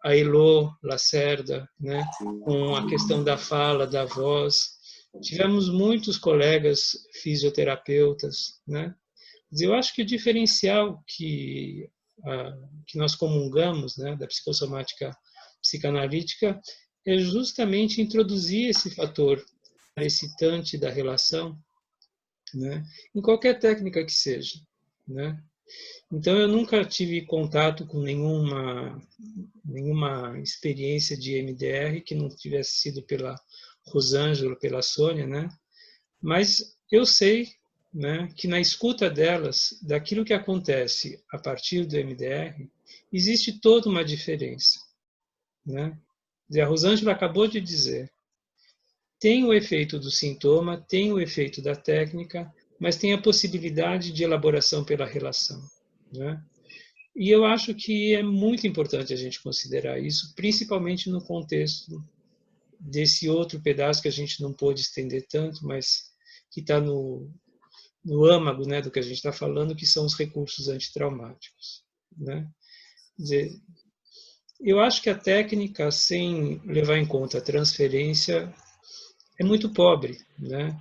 a Elô Lacerda, né, com a questão da fala, da voz. Tivemos muitos colegas fisioterapeutas, né? Eu acho que o diferencial que nós comungamos, né, da psicossomática psicanalítica é justamente introduzir esse fator excitante da relação, né, em qualquer técnica que seja, né? Então, eu nunca tive contato com nenhuma experiência de MDR que não tivesse sido pela Rosângela, pela Sônia, né? Mas eu sei, né, que na escuta delas, daquilo que acontece a partir do MDR, existe toda uma diferença, né? A Rosângela acabou de dizer, tem o efeito do sintoma, tem o efeito da técnica, mas tem a possibilidade de elaboração pela relação, né? E eu acho que é muito importante a gente considerar isso, principalmente no contexto desse outro pedaço que a gente não pôde estender tanto, mas que está no âmago, né, do que a gente está falando, que são os recursos antitraumáticos, né? Quer dizer, eu acho que a técnica, sem levar em conta a transferência, é muito pobre, né?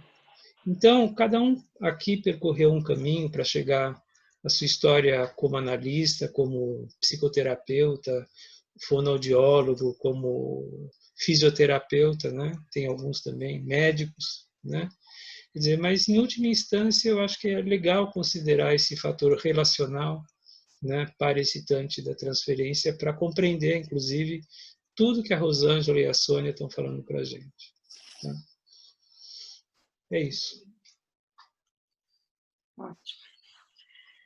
Então, cada um aqui percorreu um caminho para chegar à sua história como analista, como psicoterapeuta, fonoaudiólogo, como fisioterapeuta, né? Tem alguns também, médicos, né? Quer dizer, mas em última instância eu acho que é legal considerar esse fator relacional, né, para-excitante da transferência para compreender, inclusive, tudo que a Rosângela e a Sônia estão falando para a gente. Tá? É isso. Ótimo.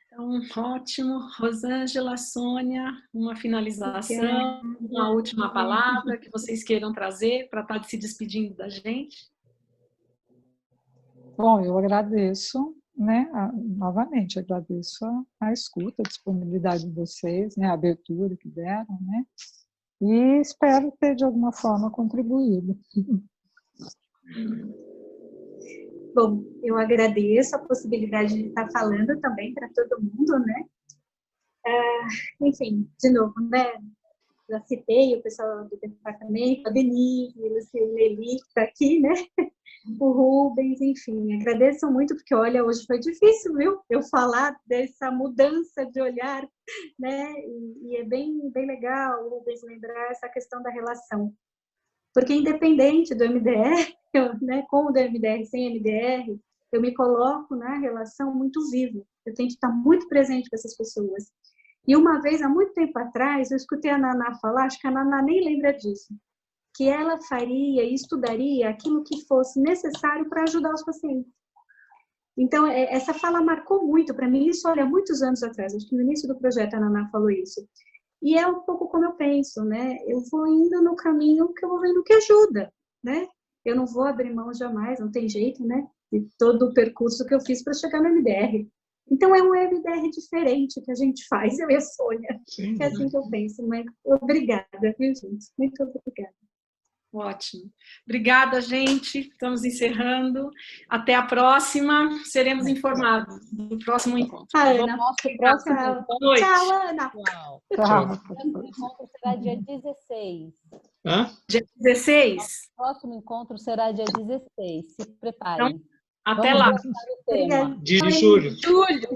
Então, ótimo. Rosângela, Sônia, uma finalização, uma última palavra que vocês queiram trazer para estar se despedindo da gente. Bom, eu agradeço, né, novamente, agradeço a escuta, a disponibilidade de vocês, né, a abertura que deram, né, e espero ter, de alguma forma, contribuído. Bom, eu agradeço a possibilidade de estar falando também para todo mundo, né? Enfim, de novo, né? Já citei o pessoal do departamento, a Denise, a Luciana Eli, que está aqui, né? O Rubens, enfim, agradeço muito, porque, olha, hoje foi difícil, viu? Eu falar dessa mudança de olhar, né? E é bem legal, o Rubens, lembrar essa questão da relação. Porque, independente do MDR, né, com o do MDR, sem MDR, eu me coloco na relação muito vivo. Eu tenho que estar muito presente com essas pessoas. E uma vez, há muito tempo atrás, eu escutei a Naná falar, acho que a Naná nem lembra disso, que ela faria e estudaria aquilo que fosse necessário para ajudar os pacientes. Então, essa fala marcou muito para mim, isso, olha, muitos anos atrás, acho que no início do projeto a Naná falou isso. E é um pouco como eu penso, né? Eu vou indo no caminho que eu vou vendo que ajuda, né? Eu não vou abrir mão jamais, não tem jeito, né? De todo o percurso que eu fiz para chegar no MDR. Então, é um MDR diferente que a gente faz, eu e a Sônia. Sim, é assim que eu penso. Mas obrigada, viu, gente? Muito obrigada. Ótimo. Obrigada, gente. Estamos encerrando. Até a próxima. Seremos informados do próximo encontro. Ana, nosso próximo encontro. Tchau, Ana. Tchau. Tchau. O encontro será dia 16. Hã? Dia 16? O próximo encontro será dia 16. Se preparem. Então, até lá. De julho. Julho.